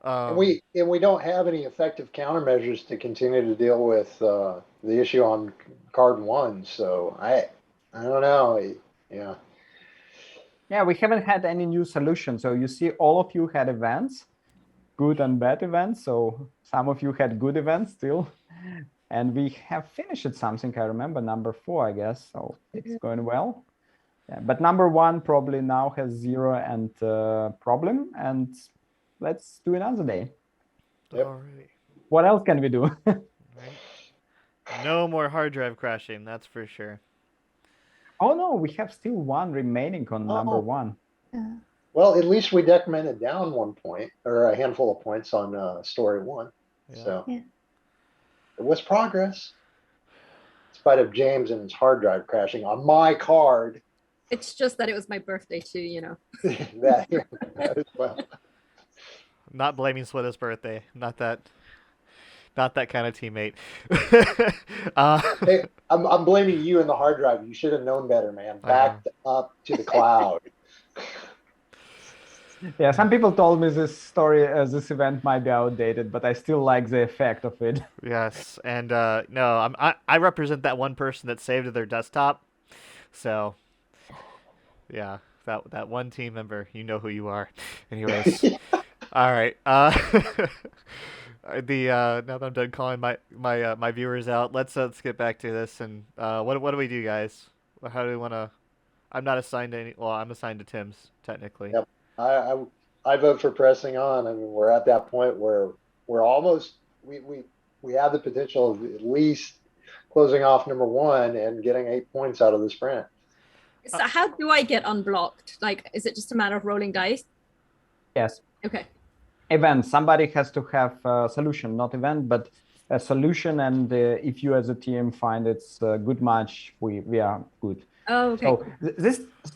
[SPEAKER 3] And we don't have any effective countermeasures to continue to deal with the issue on card 1. So I don't know. Yeah.
[SPEAKER 2] Yeah, we haven't had any new solution. So you see, all of you had events, good and bad events. So some of you had good events still. And we have finished something, I remember, number 4, I guess. So it's going well. Yeah, but number 1 probably now has 0 and problem. And let's do another day.
[SPEAKER 3] Yep.
[SPEAKER 1] All right.
[SPEAKER 2] What else can we do?
[SPEAKER 1] Right. No more hard drive crashing. That's for sure.
[SPEAKER 2] Oh, no, we have still 1 remaining on number
[SPEAKER 3] Oh.
[SPEAKER 2] 1.
[SPEAKER 3] Well, at least we decremented down 1 point or a handful of points on story 1.
[SPEAKER 1] Yeah.
[SPEAKER 3] So
[SPEAKER 5] Yeah.
[SPEAKER 3] It was progress. In spite of James and his hard drive crashing on my card.
[SPEAKER 4] It's just that it was my birthday too, you know.
[SPEAKER 3] that as well.
[SPEAKER 1] Not blaming Sweta's birthday. Not that kind of teammate.
[SPEAKER 3] Hey, I'm blaming you and the hard drive. You should have known better, man. Backed up to the cloud.
[SPEAKER 2] Yeah, some people told me this event might be outdated, but I still like the effect of it.
[SPEAKER 1] Yes, and no, I represent that one person that saved their desktop. So, yeah, that one team member, you know who you are. Anyways, all right. Now that I'm done calling my viewers out, let's get back to this. And what do we do, guys? How do we want to? I'm not assigned to any. Well, I'm assigned to Tim's technically.
[SPEAKER 3] Yep. I vote for pressing on. I mean, we're at that point where we're almost we have the potential of at least closing off number 1 and getting 8 points out of the sprint.
[SPEAKER 4] So how do I get unblocked? Like, is it just a matter of rolling dice?
[SPEAKER 2] Yes.
[SPEAKER 4] Okay.
[SPEAKER 2] Event. Somebody has to have a solution, not event, but a solution. And if you as a team find it's a good match, we are good.
[SPEAKER 4] Oh, okay.
[SPEAKER 2] So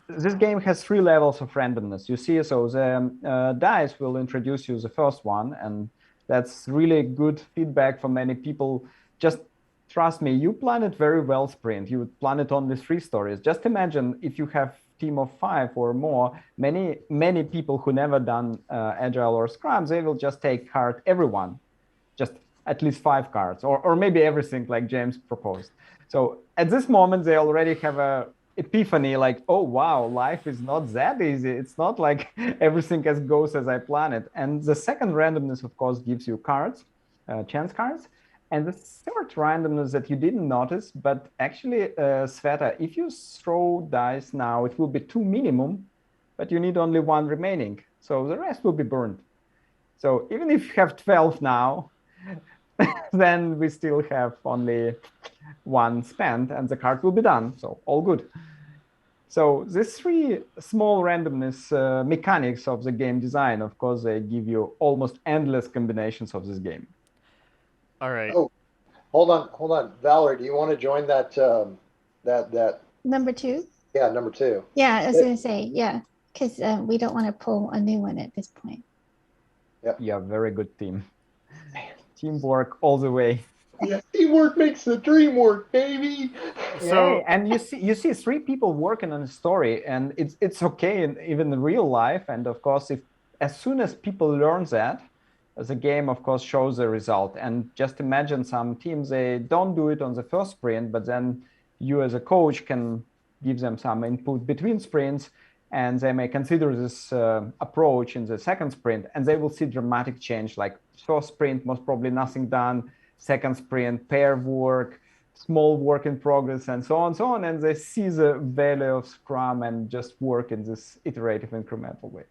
[SPEAKER 2] this game has 3 levels of randomness. You see, so the dice will introduce you the first one, and that's really good feedback for many people. Just trust me, you plan it very well, Sprint. You plan it on the 3 stories. Just imagine if you have team of 5 or more, many people who never done Agile or Scrum, they will just take card, everyone, just at least 5 cards, or maybe everything like James proposed. So at this moment, they already have a epiphany, like, oh, wow, life is not that easy. It's not like everything goes as I plan it. And the second randomness, of course, gives you cards, chance cards. And the third randomness that you didn't notice, but actually, Sweta, if you throw dice now, it will be 2 minimum, but you need only 1 remaining. So the rest will be burned. So even if you have 12 now, then we still have only 1 spent and the card will be done. So all good. So these 3 small randomness mechanics of the game design, of course, they give you almost endless combinations of this game.
[SPEAKER 1] All right.
[SPEAKER 3] Oh, hold on. Valerie, do you want to join that that
[SPEAKER 5] Number 2?
[SPEAKER 3] Yeah, number 2.
[SPEAKER 5] Yeah, I was going to say, yeah, because we don't want to pull a new one at this point.
[SPEAKER 3] Yep.
[SPEAKER 2] Yeah, very good team. Teamwork all the way.
[SPEAKER 3] Yeah, teamwork makes the dream work, baby.
[SPEAKER 1] So
[SPEAKER 2] yeah, and you see 3 people working on a story, and it's okay even in real life. And of course, if as soon as people learn that, the game of course shows the result. And just imagine some teams, they don't do it on the first sprint, but then you as a coach can give them some input between sprints, and they may consider this approach in the second sprint, and they will see dramatic change. Like first sprint, most probably nothing done. Second sprint, pair work, small work in progress, and so on, and they see the value of Scrum and just work in this iterative, incremental way.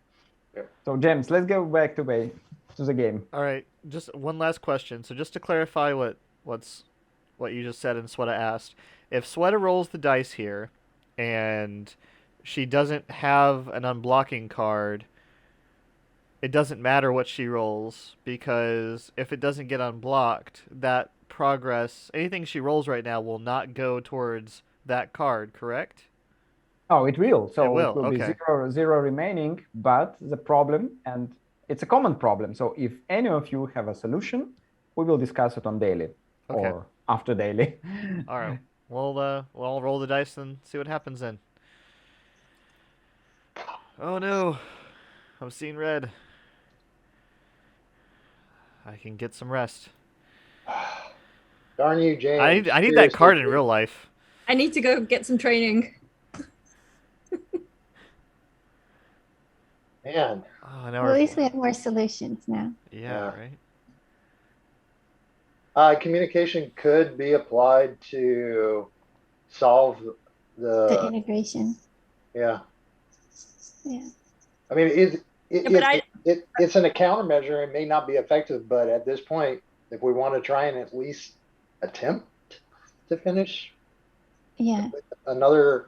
[SPEAKER 3] Yep.
[SPEAKER 2] So James, let's go back to the game.
[SPEAKER 1] all right, just one last question. So just to clarify what you just said and Sweta asked, if Sweta rolls the dice here, and she doesn't have an unblocking card, it doesn't matter what she rolls, because if it doesn't get unblocked, that progress, anything she rolls right now will not go towards that card, correct?
[SPEAKER 2] Oh, it will. So
[SPEAKER 1] It will,
[SPEAKER 2] be
[SPEAKER 1] okay.
[SPEAKER 2] zero remaining, but the problem, and it's a common problem. So if any of you have a solution, we will discuss it on daily or after daily.
[SPEAKER 1] All right. Well, I'll roll the dice and see what happens then. Oh no, I'm seeing red. I can get some rest.
[SPEAKER 3] Darn you, James.
[SPEAKER 1] I need that card in real life.
[SPEAKER 4] I need to go get some training.
[SPEAKER 3] Man.
[SPEAKER 1] Oh, now
[SPEAKER 5] Well,
[SPEAKER 1] we're,
[SPEAKER 5] at least we have more solutions now.
[SPEAKER 1] yeah,
[SPEAKER 3] Yeah.
[SPEAKER 1] right.
[SPEAKER 3] Communication could be applied to solve
[SPEAKER 5] The integration.
[SPEAKER 3] yeah.
[SPEAKER 5] Yeah.
[SPEAKER 3] I mean,
[SPEAKER 4] but
[SPEAKER 3] it's an countermeasure. It may not be effective, but at this point, if we want to try and at least attempt to finish
[SPEAKER 5] Yeah.
[SPEAKER 3] another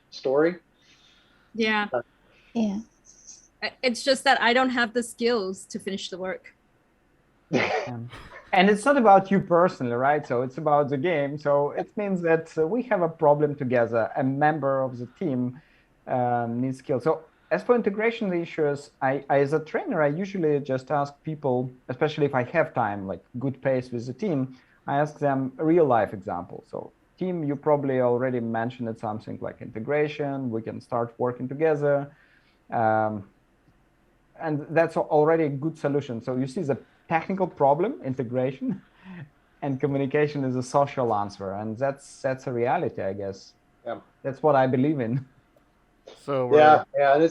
[SPEAKER 3] story.
[SPEAKER 4] Yeah.
[SPEAKER 5] Yeah.
[SPEAKER 4] It's just that I don't have the skills to finish the work.
[SPEAKER 2] And it's not about you personally, right? So it's about the game. So it means that we have a problem together. A member of the team needs skills. So as for integration issues, as a trainer, I usually just ask people, especially if I have time, like good pace with the team, I ask them a real life example. So team, you probably already mentioned it, something like integration. We can start working together. And that's already a good solution. So you see the technical problem, integration, and communication is a social answer, and that's a reality, I guess.
[SPEAKER 3] Yeah.
[SPEAKER 2] That's what I believe in.
[SPEAKER 3] So yeah, and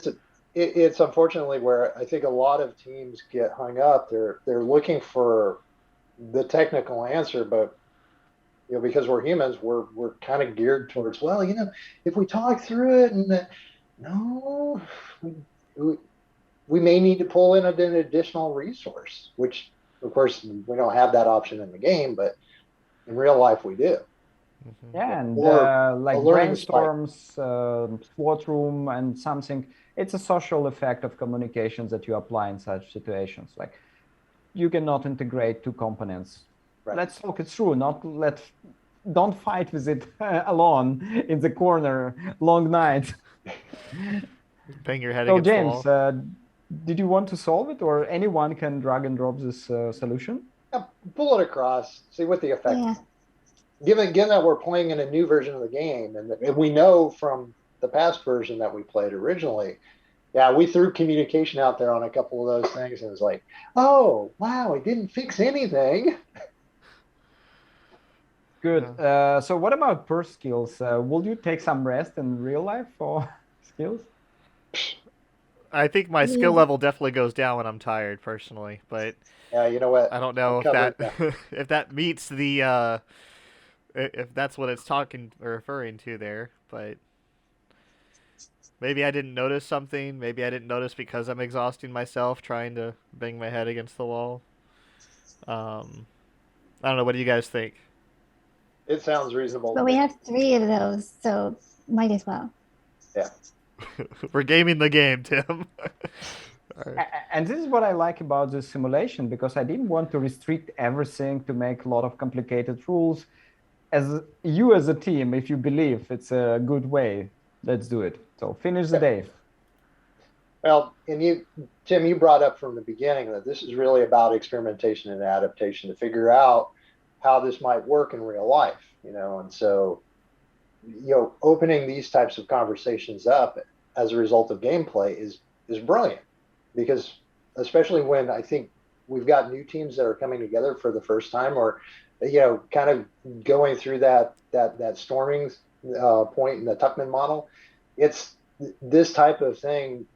[SPEAKER 3] it's unfortunately where I think a lot of teams get hung up. They're looking for the technical answer, but because we're humans, we're kind of geared towards, well, if we talk through it, and no, we may need to pull in an additional resource, which of course we don't have that option in the game, but in real life we do.
[SPEAKER 2] Mm-hmm. Yeah, and like brainstorms, SWOT room, and something. It's a social effect of communications that you apply in such situations. Like you cannot integrate two components. Right. Let's talk it through. Don't fight with it alone in the corner, long night.
[SPEAKER 1] Bang your head against
[SPEAKER 2] James,
[SPEAKER 1] the wall.
[SPEAKER 2] Did you want to solve it, or anyone can drag and drop this solution?
[SPEAKER 3] Yeah, pull it across, see what the effect is. Given that we're playing in a new version of the game, and we know from the past version that we played originally, yeah, we threw communication out there on a couple of those things, and it was like, oh, wow, it didn't fix anything.
[SPEAKER 2] Good. So what about burst skills? Will you take some rest in real life for skills?
[SPEAKER 1] I think my skill level definitely goes down when I'm tired, personally. But
[SPEAKER 3] yeah, you know what?
[SPEAKER 1] I don't know if that if that meets the if that's what it's talking or referring to there. But maybe I didn't notice something. Maybe I didn't notice because I'm exhausting myself trying to bang my head against the wall. I don't know. What do you guys think?
[SPEAKER 3] It sounds reasonable.
[SPEAKER 5] But we have 3 of those, so might as well.
[SPEAKER 3] Yeah.
[SPEAKER 1] We're gaming the game, Tim.
[SPEAKER 2] Right. And this is what I like about this simulation, because I didn't want to restrict everything to make a lot of complicated rules. As a team, if you believe it's a good way, let's do it. So finish the day.
[SPEAKER 3] Well, and Tim, you brought up from the beginning that this is really about experimentation and adaptation to figure out how this might work in real life, and so, opening these types of conversations up as a result of gameplay is brilliant, because especially when I think we've got new teams that are coming together for the first time, or, kind of going through that storming point in the Tuckman model, it's this type of thing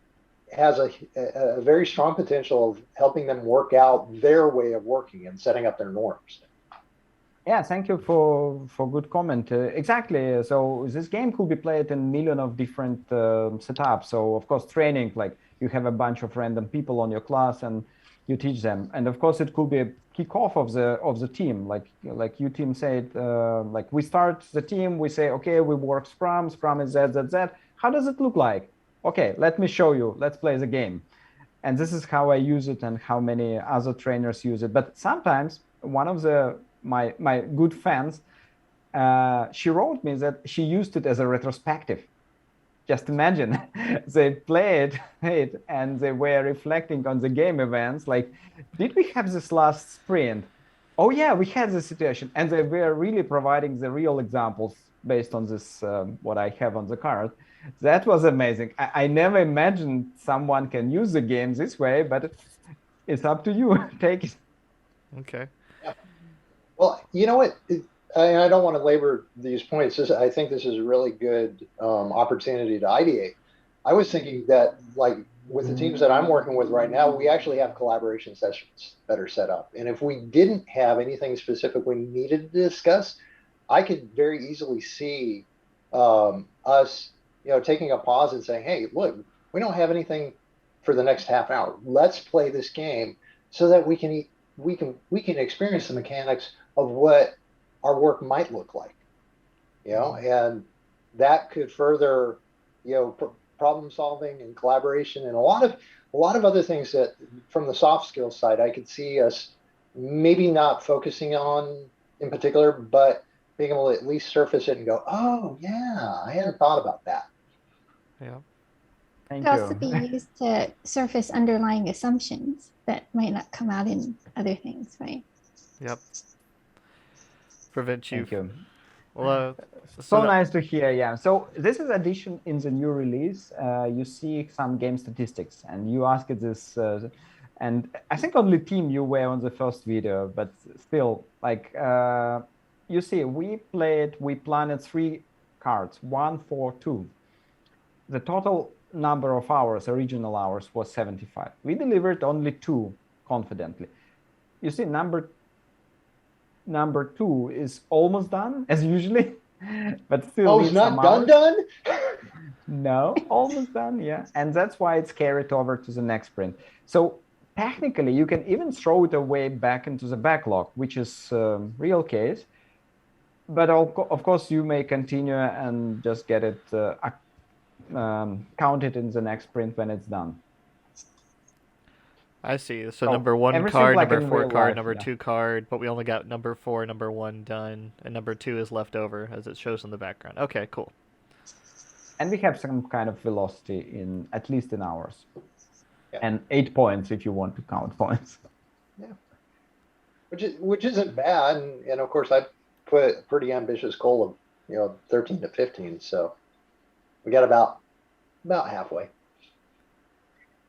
[SPEAKER 3] has a very strong potential of helping them work out their way of working and setting up their norms.
[SPEAKER 2] Yeah, thank you for good comment. Exactly. So this game could be played in a million of different setups. So of course, training, like you have a bunch of random people on your class and you teach them. And of course, it could be a kickoff of the team. Like you team said, like we start the team, we say, okay, we work Scrum. Scrum is that. How does it look like? Okay, let me show you. Let's play the game. And this is how I use it and how many other trainers use it. But sometimes one of my good fans, she wrote me that she used it as a retrospective. Just imagine, they played it and they were reflecting on the game events. Like, did we have this last sprint? Oh yeah, we had this situation. And they were really providing the real examples based on this, what I have on the card. That was amazing. I never imagined someone can use the game this way, but it's up to you. Take it.
[SPEAKER 1] Okay.
[SPEAKER 3] Well, you know what? I don't want to labor these points. I think this is a really good opportunity to ideate. I was thinking that, like, with the teams that I'm working with right now, we actually have collaboration sessions that are set up. And if we didn't have anything specifically needed to discuss, I could very easily see us, taking a pause and saying, hey, look, we don't have anything for the next half hour. Let's play this game so that we can experience the mechanics of what our work might look like, and that could further, problem solving and collaboration and a lot of other things that, from the soft skills side, I could see us maybe not focusing on in particular, but being able to at least surface it and go, oh yeah, I hadn't thought about that.
[SPEAKER 1] Yeah.
[SPEAKER 2] Thank
[SPEAKER 5] Could also
[SPEAKER 2] you.
[SPEAKER 5] be used to surface underlying assumptions that might not come out in other things, right?
[SPEAKER 1] Yep. Prevent you.
[SPEAKER 2] Thank you.
[SPEAKER 1] Well,
[SPEAKER 2] So nice to hear. Yeah. So this is addition in the new release. You see some game statistics, and you asked this, and I think only Tim you were on the first video, but still, like you see, we planted 3 cards, 1, 4, 2. The total number of hours, original hours, was 75. We delivered only 2 confidently. You see, number 2 is almost done as usually, but still
[SPEAKER 3] Oh, it's
[SPEAKER 2] needs some
[SPEAKER 3] not done
[SPEAKER 2] hours.
[SPEAKER 3] done?
[SPEAKER 2] No, almost done, yeah. And that's why it's carried over to the next sprint. So technically, you can even throw it away back into the backlog, which is real case. But of course, you may continue and just get it counted in the next sprint when it's done.
[SPEAKER 1] I see. So number 1
[SPEAKER 2] everything
[SPEAKER 1] card,
[SPEAKER 2] like
[SPEAKER 1] number
[SPEAKER 2] in
[SPEAKER 1] 4
[SPEAKER 2] real
[SPEAKER 1] card,
[SPEAKER 2] life,
[SPEAKER 1] number
[SPEAKER 2] yeah.
[SPEAKER 1] 2 card, but we only got number 4, number 1 done, and number 2 is left over as it shows in the background. Okay, cool.
[SPEAKER 2] And we have some kind of velocity in at least in hours.
[SPEAKER 3] Yeah.
[SPEAKER 2] And 8 points if you want to count points.
[SPEAKER 3] Yeah. Which isn't bad. And of course I put a pretty ambitious goal of 13 to 15. So we got about halfway.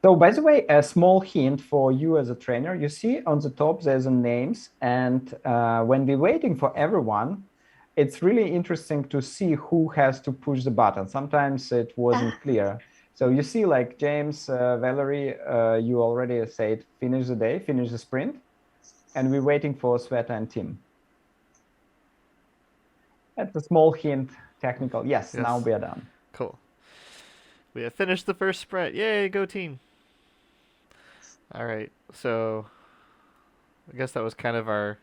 [SPEAKER 2] So by the way, a small hint for you as a trainer, you see on the top there's a names, and when we're waiting for everyone, it's really interesting to see who has to push the button. Sometimes it wasn't clear. So you see like James, Valerie, you already said finish the day, finish the sprint, and we're waiting for Sweta and Tim. That's a small hint, technical. Yes, now we are done.
[SPEAKER 1] Cool. We have finished the first sprint. Yay, go team. All right, so I guess that was kind of our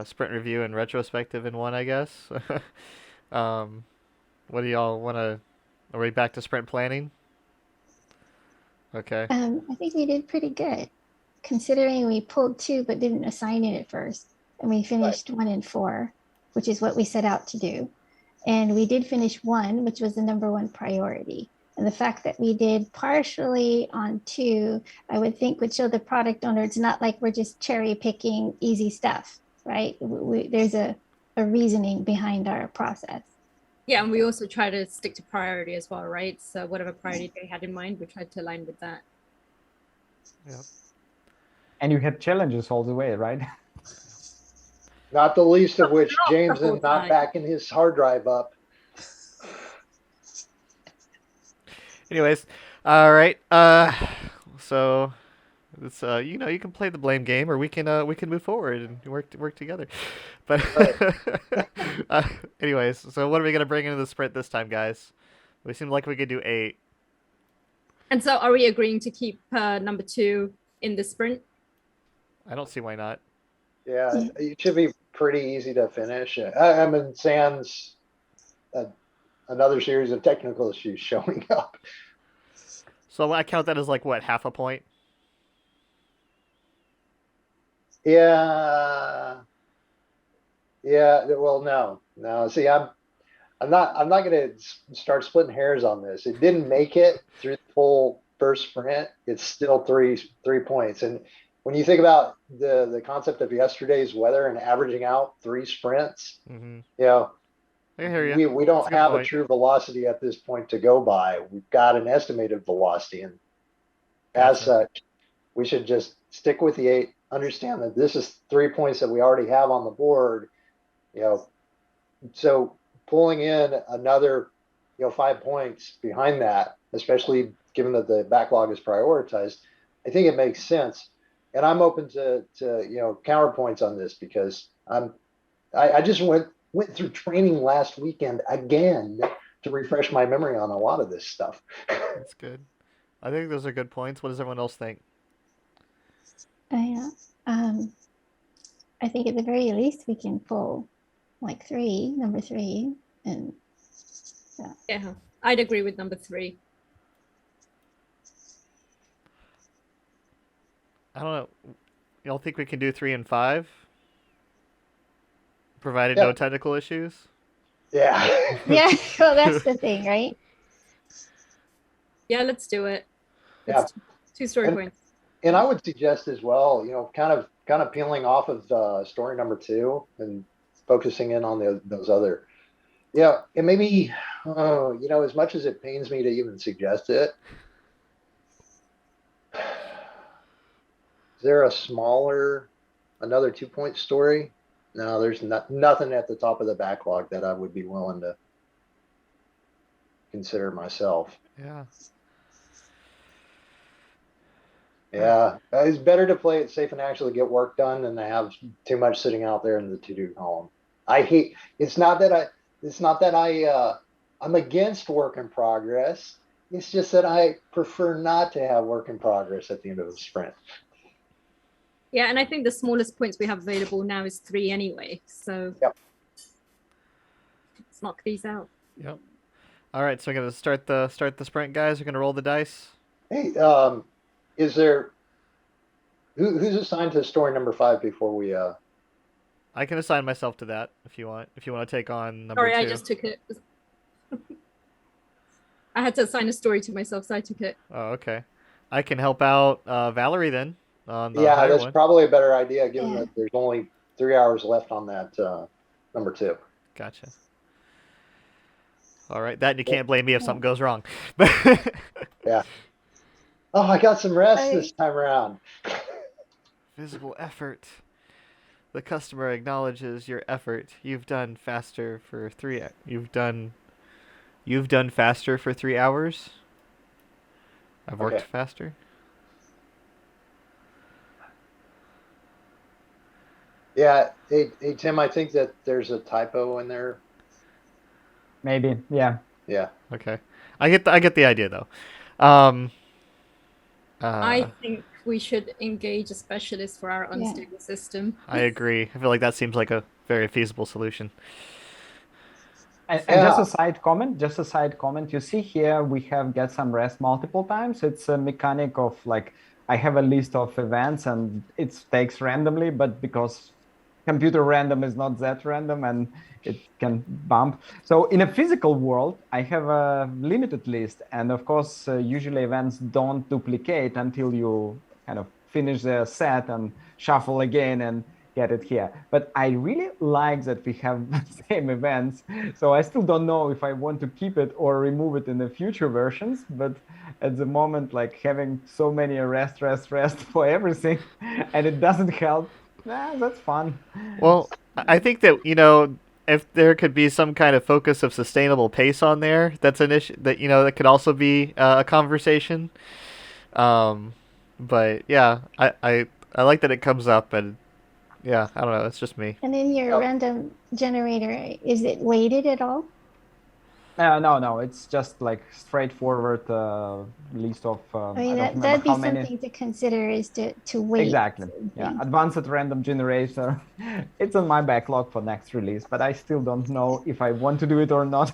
[SPEAKER 1] sprint review and retrospective in one, I guess. What do y'all want to... Are we back to sprint planning? Okay.
[SPEAKER 5] I think we did pretty good, considering we pulled 2 but didn't assign it at first, and we finished 1 and 4, which is what we set out to do. And we did finish 1, which was the number 1 priority. And the fact that we did partially on 2, I would think would show the product owner it's not like we're just cherry picking easy stuff, right? There's a reasoning behind our process.
[SPEAKER 4] Yeah, and we also try to stick to priority as well, right? So whatever priority they had in mind, we tried to align with that.
[SPEAKER 1] Yeah.
[SPEAKER 2] And you had challenges all the way, right?
[SPEAKER 3] Not the least of which
[SPEAKER 4] Not the
[SPEAKER 3] James
[SPEAKER 4] whole
[SPEAKER 3] and not
[SPEAKER 4] time.
[SPEAKER 3] backing his hard drive up.
[SPEAKER 1] Anyways, all right. So it's you can play the blame game, or we can move forward and work together. But anyways, so what are we gonna bring into the sprint this time, guys? We seem like we could do 8.
[SPEAKER 4] And so are we agreeing to keep number 2 in the sprint?
[SPEAKER 1] I don't see why not.
[SPEAKER 3] Yeah, it should be pretty easy to finish. I mean, sans another series of technical issues showing up.
[SPEAKER 1] So I count that as like what, half a point?
[SPEAKER 3] Yeah. Well, no. See, I'm not going to start splitting hairs on this. It didn't make it through the full first sprint. It's still three points. And when you think about the concept of yesterday's weather and averaging out 3 sprints,
[SPEAKER 1] I hear you.
[SPEAKER 3] we don't have a
[SPEAKER 1] point.
[SPEAKER 3] true velocity at this point to go by. We've got an estimated velocity, and as such, we should just stick with the 8. Understand that this is 3 points that we already have on the board. So pulling in another 5 points behind that, especially given that the backlog is prioritized, I think it makes sense. And I'm open to counterpoints on this, because I just went through training last weekend again to refresh my memory on a lot of this stuff.
[SPEAKER 1] That's good. I think those are good points. What does everyone else think?
[SPEAKER 5] Yeah. I think at the very least we can pull like number 3, and
[SPEAKER 4] Yeah, I'd agree with number 3.
[SPEAKER 1] I don't know. y'all think we can do 3 and 5, provided
[SPEAKER 3] Yeah.
[SPEAKER 1] no technical issues?
[SPEAKER 3] Yeah.
[SPEAKER 5] Yeah, well, that's the thing, right?
[SPEAKER 4] Yeah, let's do it.
[SPEAKER 3] Yeah.
[SPEAKER 4] It's 2 story
[SPEAKER 3] And-
[SPEAKER 4] points.
[SPEAKER 3] And I would suggest as well, kind of peeling off of story number 2 and focusing in on those other. Yeah, and maybe, as much as it pains me to even suggest it, is there another 2-point story? No, there's nothing at the top of the backlog that I would be willing to consider myself.
[SPEAKER 1] Yeah.
[SPEAKER 3] Yeah, it's better to play it safe and actually get work done than to have too much sitting out there in the to-do column. It's not that I'm against work in progress. It's just that I prefer not to have work in progress at the end of the sprint.
[SPEAKER 4] Yeah, and I think the smallest points we have available now is 3 anyway. So
[SPEAKER 3] Yep.
[SPEAKER 4] Let's knock these out.
[SPEAKER 1] Yep. All right, so we're gonna start the sprint, guys. We're gonna roll the dice.
[SPEAKER 3] Hey, is there who's assigned to story number 5 before we
[SPEAKER 1] I can assign myself to that if you want. If you want to take on number
[SPEAKER 4] Sorry,
[SPEAKER 1] 2.
[SPEAKER 4] I just took it. I had to assign a story to myself, so I took it.
[SPEAKER 1] Oh, okay. I can help out Valerie then on the
[SPEAKER 3] yeah,
[SPEAKER 1] higher
[SPEAKER 3] that's
[SPEAKER 1] one.
[SPEAKER 3] probably a better idea given
[SPEAKER 5] Yeah.
[SPEAKER 3] that there's only 3 hours left on that number 2.
[SPEAKER 1] Gotcha. All right, that you can't blame me if something goes wrong.
[SPEAKER 3] Yeah. Oh, I got some rest
[SPEAKER 5] I-
[SPEAKER 3] this time around.
[SPEAKER 1] Visible effort. The customer acknowledges your effort. You've done faster for 3. You've done faster for 3 hours. I've worked
[SPEAKER 3] Okay.
[SPEAKER 1] faster.
[SPEAKER 3] Yeah. Hey, Tim, I think that there's a typo in there.
[SPEAKER 2] Maybe, yeah.
[SPEAKER 3] Yeah.
[SPEAKER 1] Okay, I get the idea though. I
[SPEAKER 4] I think we should engage a specialist for our unstable system.
[SPEAKER 1] agree. I feel like that seems like a very feasible solution.
[SPEAKER 2] And
[SPEAKER 3] Yeah.
[SPEAKER 2] just a side comment. You see here we have get some rest multiple times. It's a mechanic of like I have a list of events and it takes randomly, but because computer random is not that random and it can bump. So in a physical world, I have a limited list. And of course, usually events don't duplicate until you kind of finish the set and shuffle again and get it here. But I really like that we have the same events. So I still don't know if I want to keep it or remove it in the future versions. But at the moment, like having so many rest for everything and it doesn't help, that's fun.
[SPEAKER 1] Well, I think that if there could be some kind of focus of sustainable pace on there, that's an issue that could also be a conversation. But yeah, I like that it comes up, and yeah, I don't know, it's just me.
[SPEAKER 5] And then your random generator, is it weighted at all?
[SPEAKER 2] No, it's just like straightforward list of.
[SPEAKER 5] I mean,
[SPEAKER 2] don't remember
[SPEAKER 5] that'd be
[SPEAKER 2] how many.
[SPEAKER 5] something to consider is to weight.
[SPEAKER 2] Exactly. Yeah,
[SPEAKER 5] things.
[SPEAKER 2] advanced random generator. It's on my backlog for next release, but I still don't know if I want to do it or not.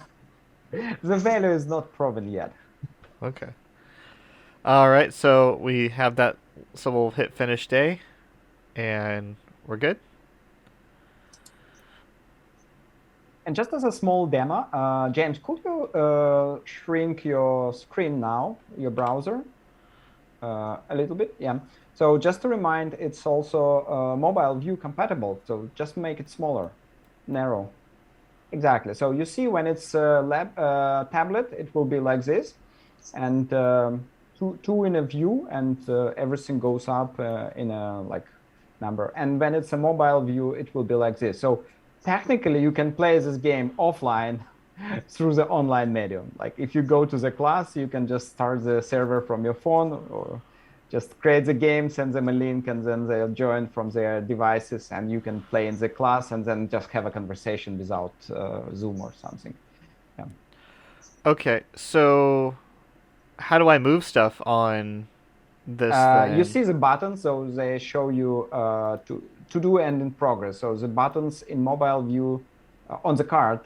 [SPEAKER 2] The value is not proven yet.
[SPEAKER 1] Okay. All right, so we have that. So we'll hit finish day, and we're good.
[SPEAKER 2] And just as a small demo, James, could you shrink your screen now, your browser, a little bit? Yeah. So just to remind, it's also mobile view compatible. So just make it smaller, narrow. Exactly. So you see when it's tablet, it will be like this, and two in a view, and everything goes up in a like number. And when it's a mobile view, it will be like this. So technically, you can play this game offline through the online medium. Like if you go to the class, you can just start the server from your phone or just create the game, send them a link, and then they'll join from their devices, and you can play in the class and then just have a conversation without Zoom or something. Yeah.
[SPEAKER 1] Okay, so how do I move stuff on this thing?
[SPEAKER 2] You see the buttons, so they show you to do and in progress. So the buttons in mobile view on the card,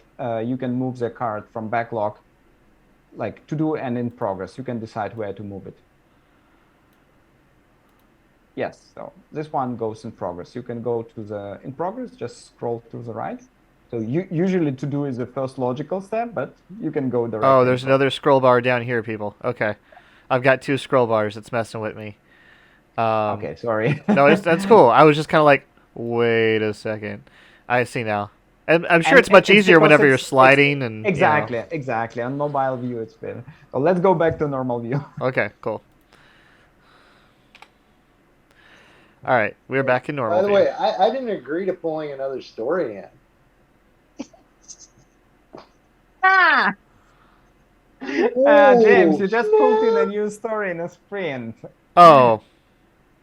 [SPEAKER 2] you can move the card from backlog, like to do and in progress. You can decide where to move it. Yes, so this one goes in progress. You can go to the in progress, just scroll to the right. So usually to do is the first logical step, but you can go directly.
[SPEAKER 1] Oh, there's another scroll bar down here, people. Okay. I've got 2 scroll bars. It's messing with me.
[SPEAKER 2] Okay, sorry.
[SPEAKER 1] No, that's cool. I was just kind of like, wait a second. I see now. And I'm sure it's much easier
[SPEAKER 2] because
[SPEAKER 1] whenever you're sliding and
[SPEAKER 2] exactly,
[SPEAKER 1] you know.
[SPEAKER 2] exactly. On mobile view, it's better. So let's go back to normal view.
[SPEAKER 1] Okay, cool. All right, we're back in normal
[SPEAKER 3] By the
[SPEAKER 1] view.
[SPEAKER 3] way, I didn't agree to pulling another story in.
[SPEAKER 2] Ah! James, you just pulled in a new story in a sprint.
[SPEAKER 1] Oh,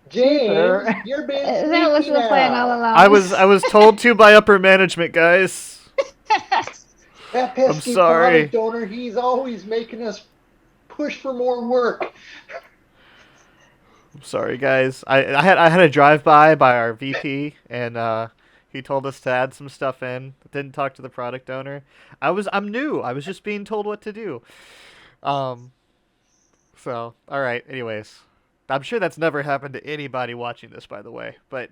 [SPEAKER 3] James, you're being sneaky
[SPEAKER 5] That was the plan all
[SPEAKER 3] now.
[SPEAKER 5] along.
[SPEAKER 1] I was told to by upper management, guys.
[SPEAKER 3] That pesky
[SPEAKER 1] sorry.
[SPEAKER 3] product owner, he's always making us push for more work.
[SPEAKER 1] I'm sorry, guys. I had a drive by our VP, and he told us to add some stuff in. Didn't talk to the product owner. I'm new. I was just being told what to do. So all right. Anyways, I'm sure that's never happened to anybody watching this, by the way. But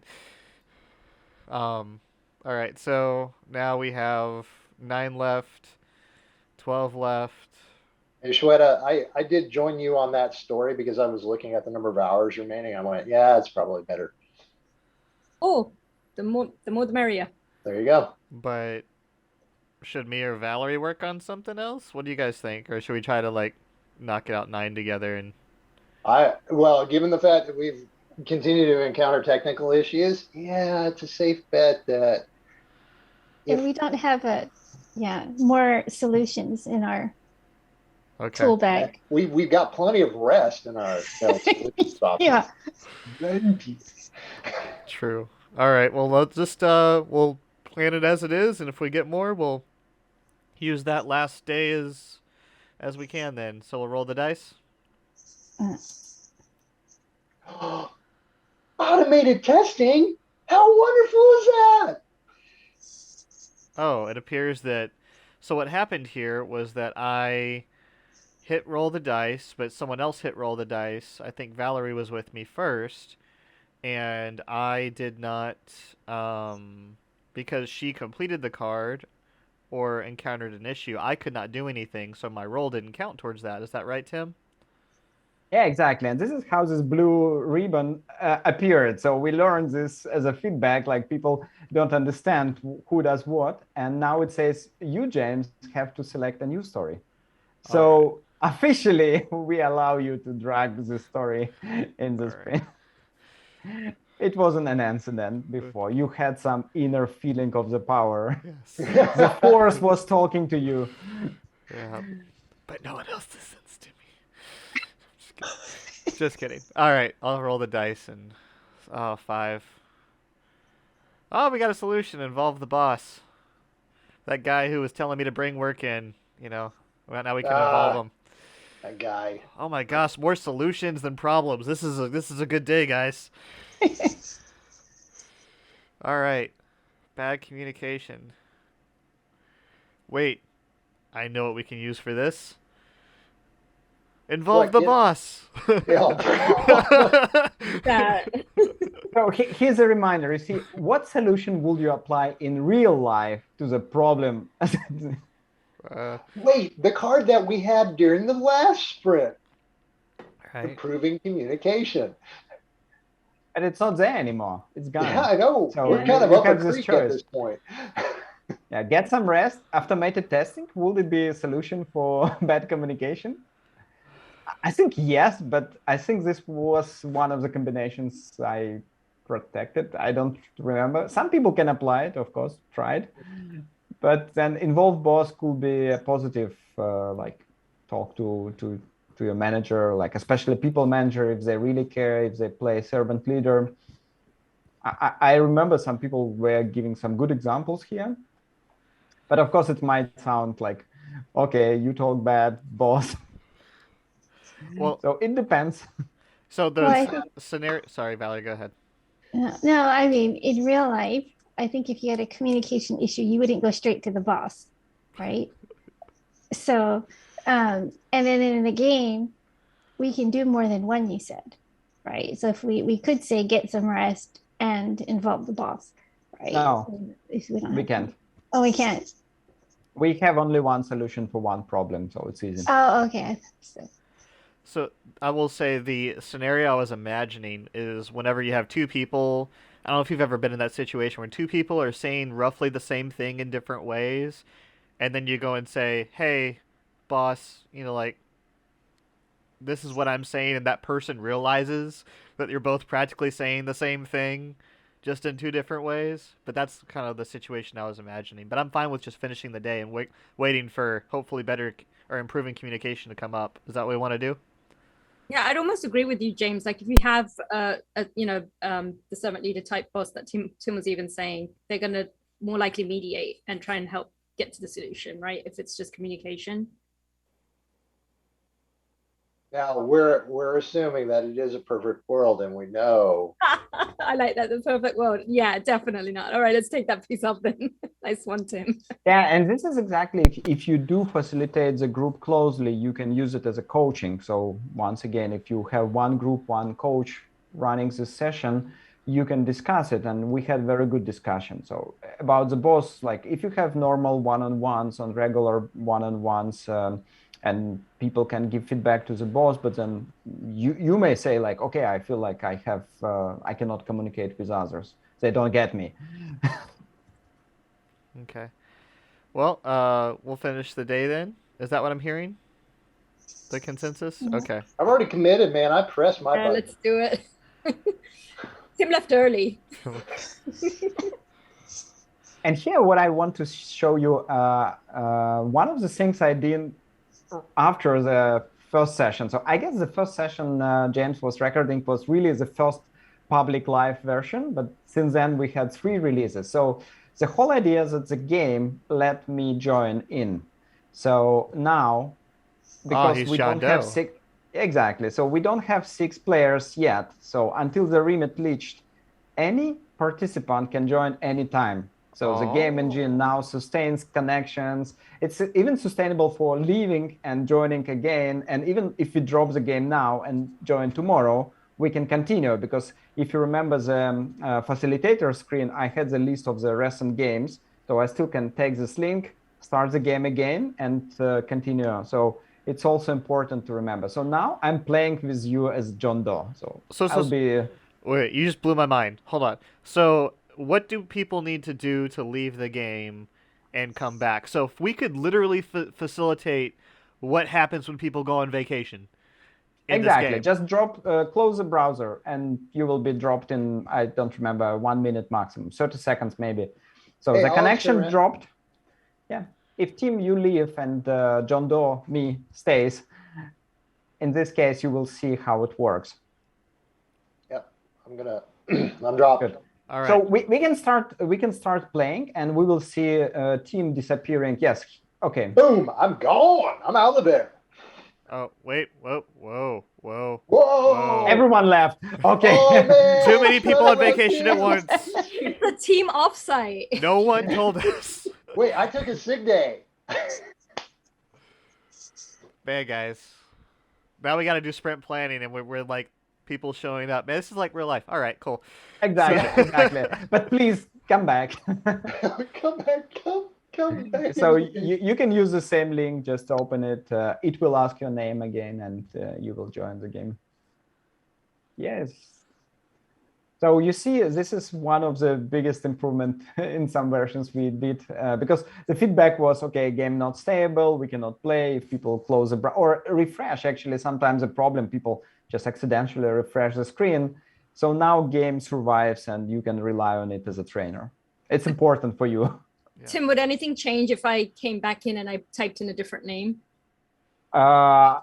[SPEAKER 1] all right. So now we have 9 left, 12 left.
[SPEAKER 3] Hey, Sweta, I did join you on that story because I was looking at the number of hours remaining. I went, yeah, it's probably better.
[SPEAKER 4] Oh, the more the merrier.
[SPEAKER 3] There you go.
[SPEAKER 1] But should me or Valerie work on something else? What do you guys think? Or should we try to like knock it out 9 together and
[SPEAKER 3] Well, given the fact that we've continued to encounter technical issues, yeah, it's a safe bet that
[SPEAKER 5] And we don't have more solutions in our tool bag.
[SPEAKER 3] we've got plenty of rest in our solutions options.
[SPEAKER 5] Yeah.
[SPEAKER 1] True. All right. Well, let's just we'll plan it as it is, and if we get more, we'll use that last day as we can. Then, so we'll roll the dice.
[SPEAKER 3] Automated testing? How wonderful is that?
[SPEAKER 1] Oh, it appears that. So what happened here was that I hit roll the dice, but someone else hit roll the dice. I think Valerie was with me first, and I did not because she completed the card or encountered an issue. I could not do anything, so my roll didn't count towards that. Is that right, Tim?
[SPEAKER 2] Yeah, exactly. And this is how this blue ribbon appeared. So we learned this as a feedback, like people don't understand who does what. And now it says, you, James, have to select a new story. So officially, we allow you to drag the story in the sprint. It wasn't an incident before. You had some inner feeling of the power.
[SPEAKER 1] Yes.
[SPEAKER 2] The force was talking to you.
[SPEAKER 1] Yeah. But no one else listens to me. Just kidding. All right, I'll roll the dice and 5. Oh, we got a solution. Involve the boss. That guy who was telling me to bring work in. You know, well, now we can involve him.
[SPEAKER 3] That guy.
[SPEAKER 1] Oh my gosh, more solutions than problems. This is a good day, guys. All right, bad communication. Wait, I know what we can use for this. Involve the boss.
[SPEAKER 2] So here's a reminder. You see, what solution would you apply in real life to the problem?
[SPEAKER 3] Wait, the card that we had during the last sprint.
[SPEAKER 1] Right.
[SPEAKER 3] Improving communication.
[SPEAKER 2] And it's not there anymore. It's gone.
[SPEAKER 3] Yeah, I know.
[SPEAKER 2] So
[SPEAKER 3] we're kind of
[SPEAKER 2] you
[SPEAKER 3] up a
[SPEAKER 2] have this
[SPEAKER 3] creek
[SPEAKER 2] choice.
[SPEAKER 3] at this point.
[SPEAKER 2] Yeah, get some rest. Automated testing, will it be a solution for bad communication? I think yes, but I think this was one of the combinations I protected. I don't remember. Some people can apply it, of course, tried. But then involved boss could be a positive, like talk to your manager, like especially people manager, if they really care, if they play servant leader. I remember some people were giving some good examples here. But of course, it might sound like, okay, you talk bad, boss.
[SPEAKER 1] Well,
[SPEAKER 2] so it depends.
[SPEAKER 1] So the scenario. Sorry, Valerie, go ahead.
[SPEAKER 5] No, I mean, in real life, I think if you had a communication issue, you wouldn't go straight to the boss, right? So, and then in the game, we can do more than one, you said, right? So if we could say get some rest and involve the boss, right?
[SPEAKER 2] No,
[SPEAKER 5] So if we don't
[SPEAKER 2] we
[SPEAKER 5] have to.
[SPEAKER 2] can't.
[SPEAKER 5] Oh, we can't.
[SPEAKER 2] We have only one solution for one problem, so it's easy.
[SPEAKER 5] Oh, okay.
[SPEAKER 1] So I will say the scenario I was imagining is whenever you have two people. I don't know if you've ever been in that situation where two people are saying roughly the same thing in different ways, and then you go and say, "Hey, boss, like this is what I'm saying," and that person realizes that you're both practically saying the same thing, just in two different ways. But that's kind of the situation I was imagining. But I'm fine with just finishing the day and waiting for hopefully better or improving communication to come up. Is that what we want to do?
[SPEAKER 4] Yeah, I'd almost agree with you, James. Like if you have the servant leader type boss that Tim was even saying, they're gonna more likely mediate and try and help get to the solution, right? If it's just communication.
[SPEAKER 3] Now we're assuming that it is a perfect world, and we know.
[SPEAKER 4] I like that, the perfect world. Yeah, definitely not. All right, let's take that piece off then. Nice one, Tim.
[SPEAKER 2] Yeah, and this is exactly if you do facilitate the group closely, you can use it as a coaching. So once again, if you have one group, one coach running this session, you can discuss it. And we had very good discussion. So about the boss, like if you have normal one-on-ones on regular one-on-ones, and people can give feedback to the boss, but then you may say like, okay, I feel like I cannot communicate with others. They don't get me.
[SPEAKER 1] Okay. Well, we'll finish the day then. Is that what I'm hearing? The consensus? Okay.
[SPEAKER 3] I've already committed, man. I pressed my button.
[SPEAKER 4] Let's do it. Tim left early.
[SPEAKER 2] And here, what I want to show you, one of the things I did after the first session. So I guess the first session James was recording was really the first public live version, but since then we had 3 releases. So the whole idea is that the game let me join in. So now, because we don't have 6, exactly. So we don't have 6 players yet. So until the remit reached, any participant can join anytime. So the game engine now sustains connections. It's even sustainable for leaving and joining again. And even if we drop the game now and join tomorrow, we can continue. Because if you remember the facilitator screen, I had the list of the recent games. So I still can take this link, start the game again, and continue. So it's also important to remember. So now I'm playing with you as John Doe. So I'll be...
[SPEAKER 1] Wait, you just blew my mind. Hold on. So what do people need to do to leave the game and come back? So if we could literally facilitate what happens when people go on vacation in
[SPEAKER 2] exactly.
[SPEAKER 1] this game.
[SPEAKER 2] Just drop, close the browser, and you will be dropped in, I don't remember, 1 minute maximum, 30 seconds maybe. So the connection dropped. Yeah. If Tim, you leave and John Doe, me, stays, in this case, you will see how it works.
[SPEAKER 3] Yep. I'm dropped.
[SPEAKER 2] Good.
[SPEAKER 1] All right.
[SPEAKER 2] So we can start playing, and we will see Team disappearing. Yes. Okay.
[SPEAKER 3] Boom! I'm gone. I'm out of there.
[SPEAKER 1] Oh wait! Whoa!
[SPEAKER 2] Everyone left. Okay.
[SPEAKER 3] Oh, man.
[SPEAKER 1] Too many people on vacation at once.
[SPEAKER 4] It's a team offsite.
[SPEAKER 1] No one told us.
[SPEAKER 3] Wait, I took a sick day.
[SPEAKER 1] Man, guys. Now we got to do sprint planning, and we're like people showing up. Man, this is like real life. All right, cool.
[SPEAKER 2] Exactly. But please come back.
[SPEAKER 3] Come back.
[SPEAKER 2] So you can use the same link. Just open it. It will ask your name again, and you will join the game. Yes. So you see, this is one of the biggest improvement in some versions we did, because the feedback was, okay, game not stable, we cannot play if people close the browser or refresh. Actually, sometimes a problem, people just accidentally refresh the screen. So now game survives and you can rely on it as a trainer. It's important for you.
[SPEAKER 1] Yeah.
[SPEAKER 4] Tim, would anything change if I came back in and I typed in a different name?
[SPEAKER 2] I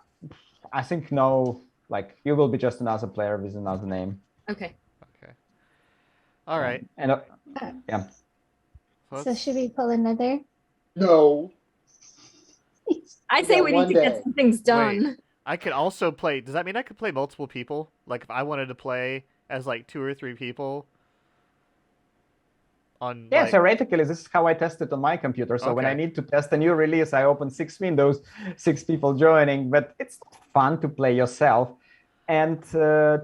[SPEAKER 2] think no, like you will be just another player with another name.
[SPEAKER 4] Okay.
[SPEAKER 1] All right.
[SPEAKER 2] And yeah.
[SPEAKER 5] So should we pull another?
[SPEAKER 3] No.
[SPEAKER 4] I say we need to get
[SPEAKER 3] day.
[SPEAKER 4] some things done.
[SPEAKER 1] Wait, I could also play. Does that mean I could play multiple people? Like if I wanted to play as like 2 or 3 people? On
[SPEAKER 2] Yeah,
[SPEAKER 1] like...
[SPEAKER 2] theoretically, this is how I test it on my computer. So when I need to test a new release, I open 6 windows, 6 people joining. But it's fun to play yourself. And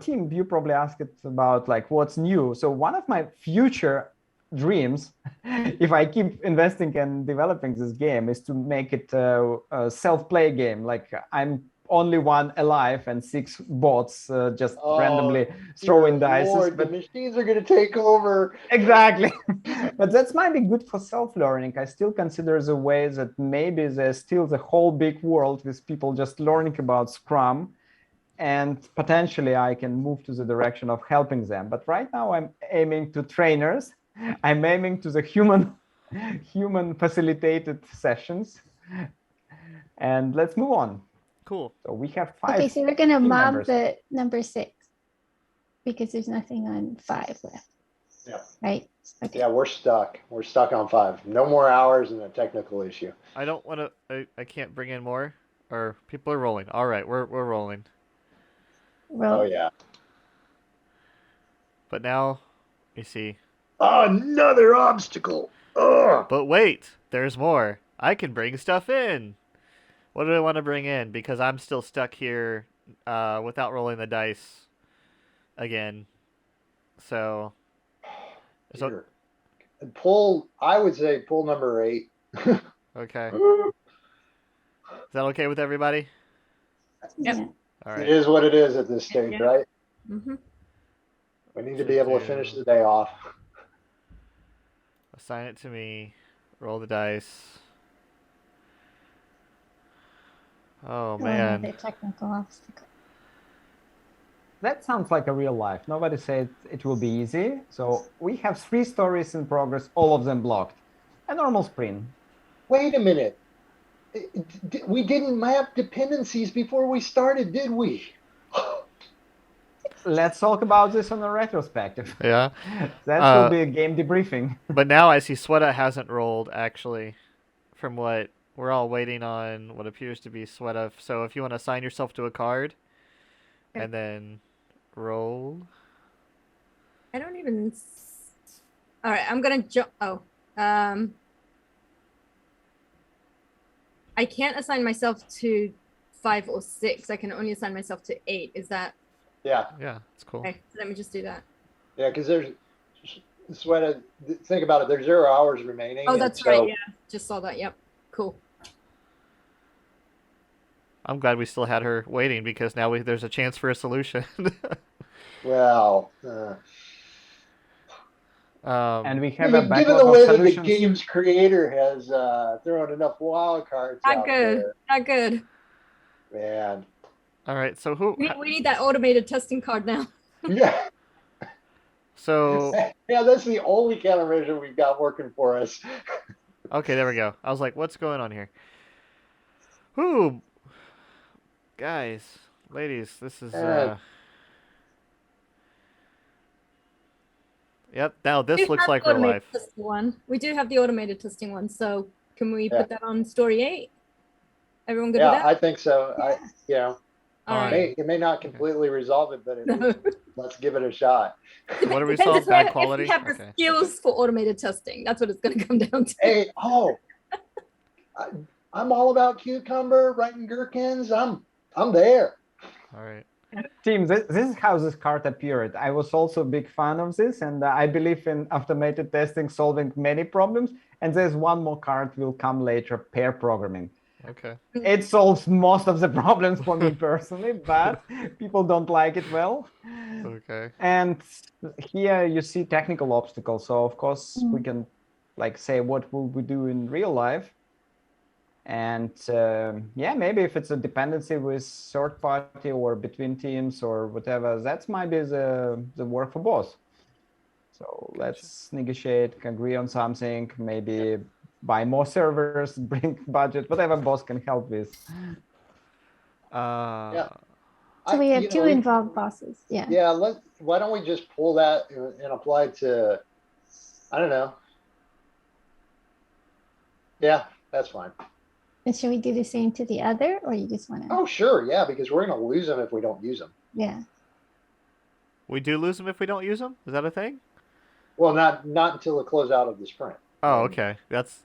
[SPEAKER 2] Tim, you probably asked it about like what's new. So one of my future dreams, if I keep investing and developing this game, is to make it a self-play game. Like I'm only one alive and 6 bots just randomly throwing dice.
[SPEAKER 3] Lord, the machines are going to take over.
[SPEAKER 2] Exactly. But that might be good for self-learning. I still consider the way that maybe there's still the whole big world with people just learning about Scrum, and potentially I can move to the direction of helping them. But right now I'm aiming to trainers. I'm aiming to the human facilitated sessions. And let's move on.
[SPEAKER 1] Cool.
[SPEAKER 2] So we have 5.
[SPEAKER 5] Okay, so we're gonna mob
[SPEAKER 2] members.
[SPEAKER 5] the number 6 because there's nothing on 5 left.
[SPEAKER 3] Yeah.
[SPEAKER 5] Right? Okay.
[SPEAKER 3] Yeah, we're stuck. We're stuck on 5. No more hours and a technical issue.
[SPEAKER 1] I don't want to. I can't bring in more. Or people are rolling. All right, we're rolling.
[SPEAKER 5] Well,
[SPEAKER 3] Oh yeah.
[SPEAKER 1] But now, you see.
[SPEAKER 3] Another obstacle. Ugh.
[SPEAKER 1] But wait, there's more. I can bring stuff in. What do I want to bring in? Because I'm still stuck here without rolling the dice again. So
[SPEAKER 3] Here. I would say pull number 8.
[SPEAKER 1] okay. Is that okay with everybody?
[SPEAKER 4] Yep.
[SPEAKER 5] yeah.
[SPEAKER 1] All
[SPEAKER 3] It
[SPEAKER 1] right.
[SPEAKER 3] is what it is at this stage,
[SPEAKER 4] Yeah.
[SPEAKER 3] right?
[SPEAKER 4] Mm-hmm.
[SPEAKER 3] We need to be able to finish the day off.
[SPEAKER 1] Assign it to me. Roll the dice. Oh man.
[SPEAKER 5] Another technical obstacle.
[SPEAKER 2] That sounds like a real life. Nobody said it will be easy. So we have 3 stories in progress, all of them blocked. A normal sprint.
[SPEAKER 3] Wait a minute. We didn't map dependencies before we started, did we?
[SPEAKER 2] Let's talk about this on a retrospective.
[SPEAKER 1] Yeah.
[SPEAKER 2] That will be a game debriefing.
[SPEAKER 1] But now I see Sweta hasn't rolled, actually, from what we're all waiting on what appears to be Sweta. So if you want to assign yourself to a card,
[SPEAKER 4] Okay.
[SPEAKER 1] and then roll.
[SPEAKER 4] I don't even. All right, I'm gonna jump. Oh, I can't assign myself to 5 or 6. I can only assign myself to 8. Is that
[SPEAKER 3] Yeah.
[SPEAKER 1] Yeah, it's cool.
[SPEAKER 4] okay? So let me just do that.
[SPEAKER 3] Yeah, because there's Sweta, think about it, there's 0 hours remaining.
[SPEAKER 4] Oh,
[SPEAKER 3] and
[SPEAKER 4] that's
[SPEAKER 3] so-
[SPEAKER 4] right. Yeah, just saw that. Yep. Cool.
[SPEAKER 1] I'm glad we still had her waiting because now there's a chance for a solution.
[SPEAKER 3] Well,
[SPEAKER 2] And we have a
[SPEAKER 3] given
[SPEAKER 2] backlog
[SPEAKER 3] the way
[SPEAKER 2] of
[SPEAKER 3] that the
[SPEAKER 2] solutions.
[SPEAKER 3] game's creator has thrown enough wild cards
[SPEAKER 4] Not
[SPEAKER 3] out
[SPEAKER 4] good.
[SPEAKER 3] there,
[SPEAKER 4] Not good.
[SPEAKER 3] man.
[SPEAKER 1] All right, so who?
[SPEAKER 4] We need that automated testing card now.
[SPEAKER 3] Yeah,
[SPEAKER 1] So
[SPEAKER 3] yeah, that's the only countermeasure we've got working for us.
[SPEAKER 1] okay, there we go. I was like, what's going on here? Who? Guys, ladies, this is. Yep. Now
[SPEAKER 4] We
[SPEAKER 1] this
[SPEAKER 4] do
[SPEAKER 1] looks
[SPEAKER 4] have
[SPEAKER 1] like
[SPEAKER 4] the
[SPEAKER 1] real
[SPEAKER 4] automated
[SPEAKER 1] life.
[SPEAKER 4] testing one. We do have the automated testing one. So can we
[SPEAKER 3] Yeah.
[SPEAKER 4] put that on story 8? Everyone good
[SPEAKER 3] Yeah,
[SPEAKER 4] with that?
[SPEAKER 3] I think so.
[SPEAKER 4] All
[SPEAKER 1] Fine.
[SPEAKER 4] right.
[SPEAKER 3] It may not completely resolve it, but
[SPEAKER 4] No.
[SPEAKER 3] let's give it a shot.
[SPEAKER 1] What do we
[SPEAKER 4] Depends
[SPEAKER 1] solve?
[SPEAKER 4] if
[SPEAKER 1] Bad
[SPEAKER 4] if
[SPEAKER 1] quality.
[SPEAKER 4] we have the
[SPEAKER 1] Okay.
[SPEAKER 4] skills for automated testing. That's what it's going to come down to.
[SPEAKER 3] Hey, I'm all about cucumber, writing gherkins. I'm there.
[SPEAKER 1] All right.
[SPEAKER 2] Team, this is how this card appeared. I was also a big fan of this, and I believe in automated testing solving many problems. And there's one more card will come later, pair programming.
[SPEAKER 1] Okay.
[SPEAKER 2] It solves most of the problems for me personally, but people don't like it well.
[SPEAKER 1] Okay.
[SPEAKER 2] And here you see technical obstacles. So of course we can like say what will we do in real life. And yeah, maybe if it's a dependency with third party or between teams or whatever, that might be the work for both. So let's negotiate, agree on something, maybe buy more servers, bring budget, whatever boss can help with.
[SPEAKER 3] Yeah.
[SPEAKER 5] So we have 2 involved bosses. Yeah.
[SPEAKER 3] Yeah, why don't we just pull that and apply to, I don't know. Yeah, that's fine.
[SPEAKER 5] And should we do the same to the other, or you just want to?
[SPEAKER 3] Oh, sure. Yeah, because we're going to lose them if we don't use them.
[SPEAKER 5] Yeah.
[SPEAKER 1] We do lose them if we don't use them? Is that a thing?
[SPEAKER 3] Well, not until the closeout of the sprint.
[SPEAKER 1] Oh, okay. That's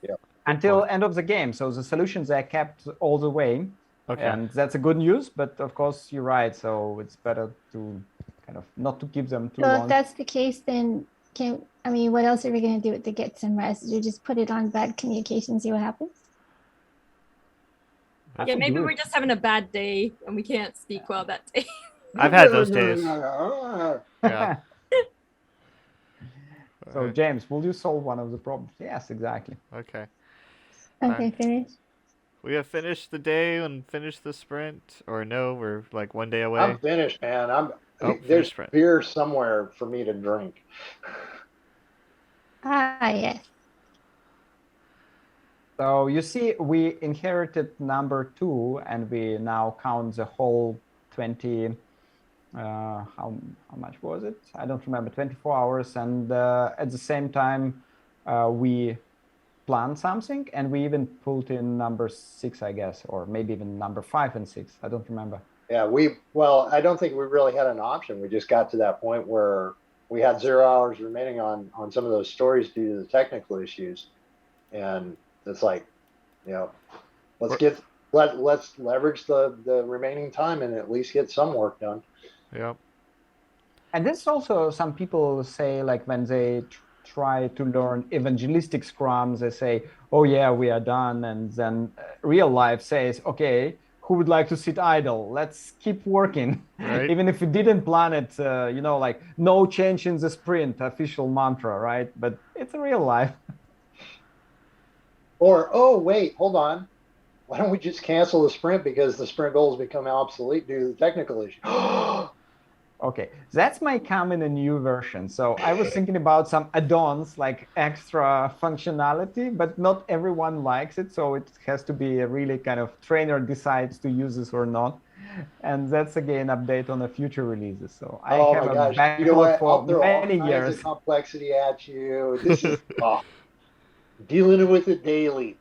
[SPEAKER 2] Until end of the game. So the solutions are kept all the way.
[SPEAKER 1] Okay.
[SPEAKER 2] And that's a good news, but of course you're right. So it's better to kind of not to keep them too
[SPEAKER 5] So
[SPEAKER 2] long.
[SPEAKER 5] if that's the case, then what else are we going to do to get some rest? You just put it on bad communication, see what happens?
[SPEAKER 2] I
[SPEAKER 4] Yeah,
[SPEAKER 2] will
[SPEAKER 4] maybe
[SPEAKER 2] do
[SPEAKER 4] we're
[SPEAKER 2] it.
[SPEAKER 4] just having a bad day and we can't speak well that day.
[SPEAKER 1] I've had those days. Yeah.
[SPEAKER 2] So
[SPEAKER 1] Alright.
[SPEAKER 2] James, will you solve one of the problems? Yes, exactly.
[SPEAKER 1] Okay.
[SPEAKER 5] Okay, finish.
[SPEAKER 1] We have finished the day and finished the sprint, or no? We're like one day away.
[SPEAKER 3] I'm finished, man.
[SPEAKER 1] finished
[SPEAKER 3] There's
[SPEAKER 1] sprint.
[SPEAKER 3] beer somewhere for me to drink.
[SPEAKER 5] Ah, yes.
[SPEAKER 2] So you see, we inherited number 2, and we now count the whole 20. How much was it? I don't remember. 24 hours, and at the same time, we planned something, and we even pulled in number 6, I guess, or maybe even number 5 and 6. I don't remember.
[SPEAKER 3] Yeah, I don't think we really had an option. We just got to that point where we had 0 hours remaining on some of those stories due to the technical issues. And it's like, let's leverage the remaining time and at least get some work done.
[SPEAKER 1] Yep.
[SPEAKER 2] And this also, some people say, like when they try to learn evangelistic scrums, they say, oh yeah, we are done. And then real life says, okay, who would like to sit idle? Let's keep working.
[SPEAKER 1] Right.
[SPEAKER 2] Even if we didn't plan it, like no change in the sprint, official mantra, right? But it's a real life.
[SPEAKER 3] Or, oh, wait, hold on. Why don't we just cancel the sprint because the sprint goals become obsolete due to the technical issue?
[SPEAKER 2] Okay, that's my come in a new version. So I was thinking about some add-ons, like extra functionality, but not everyone likes it. So it has to be a really kind of trainer decides to use this or not. And that's again update on the future releases. So I have a backlog for
[SPEAKER 3] I'll throw
[SPEAKER 2] many
[SPEAKER 3] all
[SPEAKER 2] years.
[SPEAKER 3] kinds of complexity at you. This is dealing with it daily.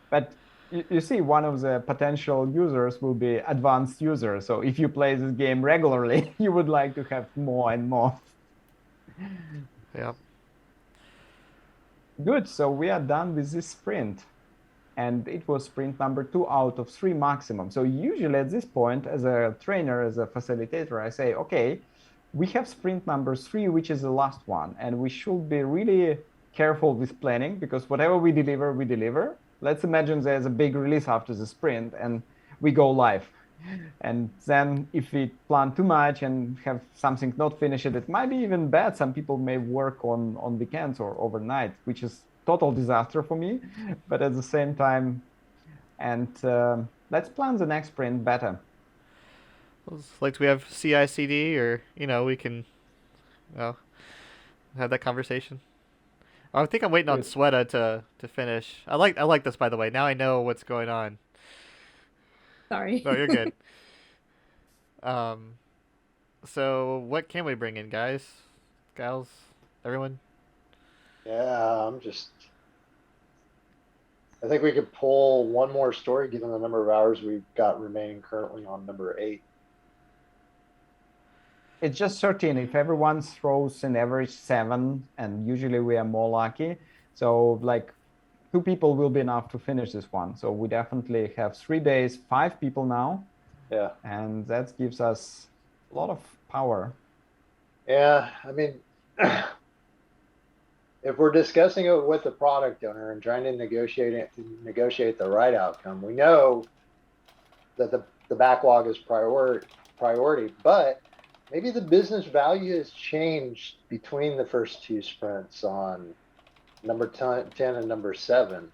[SPEAKER 2] But you see, one of the potential users will be advanced user. So if you play this game regularly, you would like to have more and more.
[SPEAKER 1] Yep.
[SPEAKER 2] Good. So we are done with this sprint. And it was sprint number 2 out of 3 maximum. So usually at this point, as a trainer, as a facilitator, I say, okay, we have sprint number 3, which is the last one. And we should be really careful with planning, because whatever we deliver, we deliver. Let's imagine there's a big release after the sprint and we go live. And then if we plan too much and have something not finished, it might be even bad. Some people may work on weekends or overnight, which is total disaster for me. But at the same time, and let's plan the next sprint better.
[SPEAKER 1] Like, do we have CI/CD, or we can have that conversation? I think I'm waiting on Sweta to finish. I like this, by the way. Now I know what's going on.
[SPEAKER 4] Sorry.
[SPEAKER 1] No, you're good. So what can we bring in, guys, gals, everyone?
[SPEAKER 3] Yeah, I think we could pull one more story given the number of hours we've got remaining currently on number 8.
[SPEAKER 2] It's just 13. If everyone throws an average 7, and usually we are more lucky, so like 2 people will be enough to finish this one. So we definitely have 3 days, 5 people now.
[SPEAKER 3] Yeah.
[SPEAKER 2] And that gives us a lot of power.
[SPEAKER 3] Yeah, I mean, if we're discussing it with the product owner and trying to negotiate the right outcome, we know that the backlog is priority, but maybe the business value has changed between the first 2 sprints on number 10 and number 7.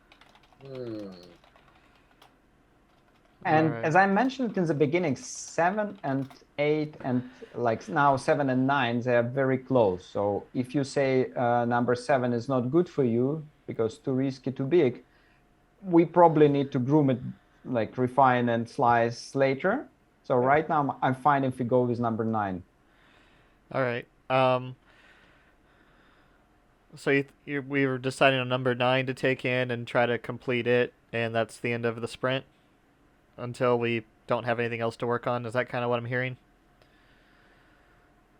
[SPEAKER 2] And
[SPEAKER 1] Right.
[SPEAKER 2] as I mentioned in the beginning, 7 and 8 and like now 7 and 9, they are very close. So if you say number 7 is not good for you because too risky, too big, we probably need to groom it, like refine and slice later. So right now I'm fine if we go with number 9.
[SPEAKER 1] All right. So we were deciding on number 9 to take in and try to complete it, and that's the end of the sprint until we don't have anything else to work on. Is that kind of what I'm hearing?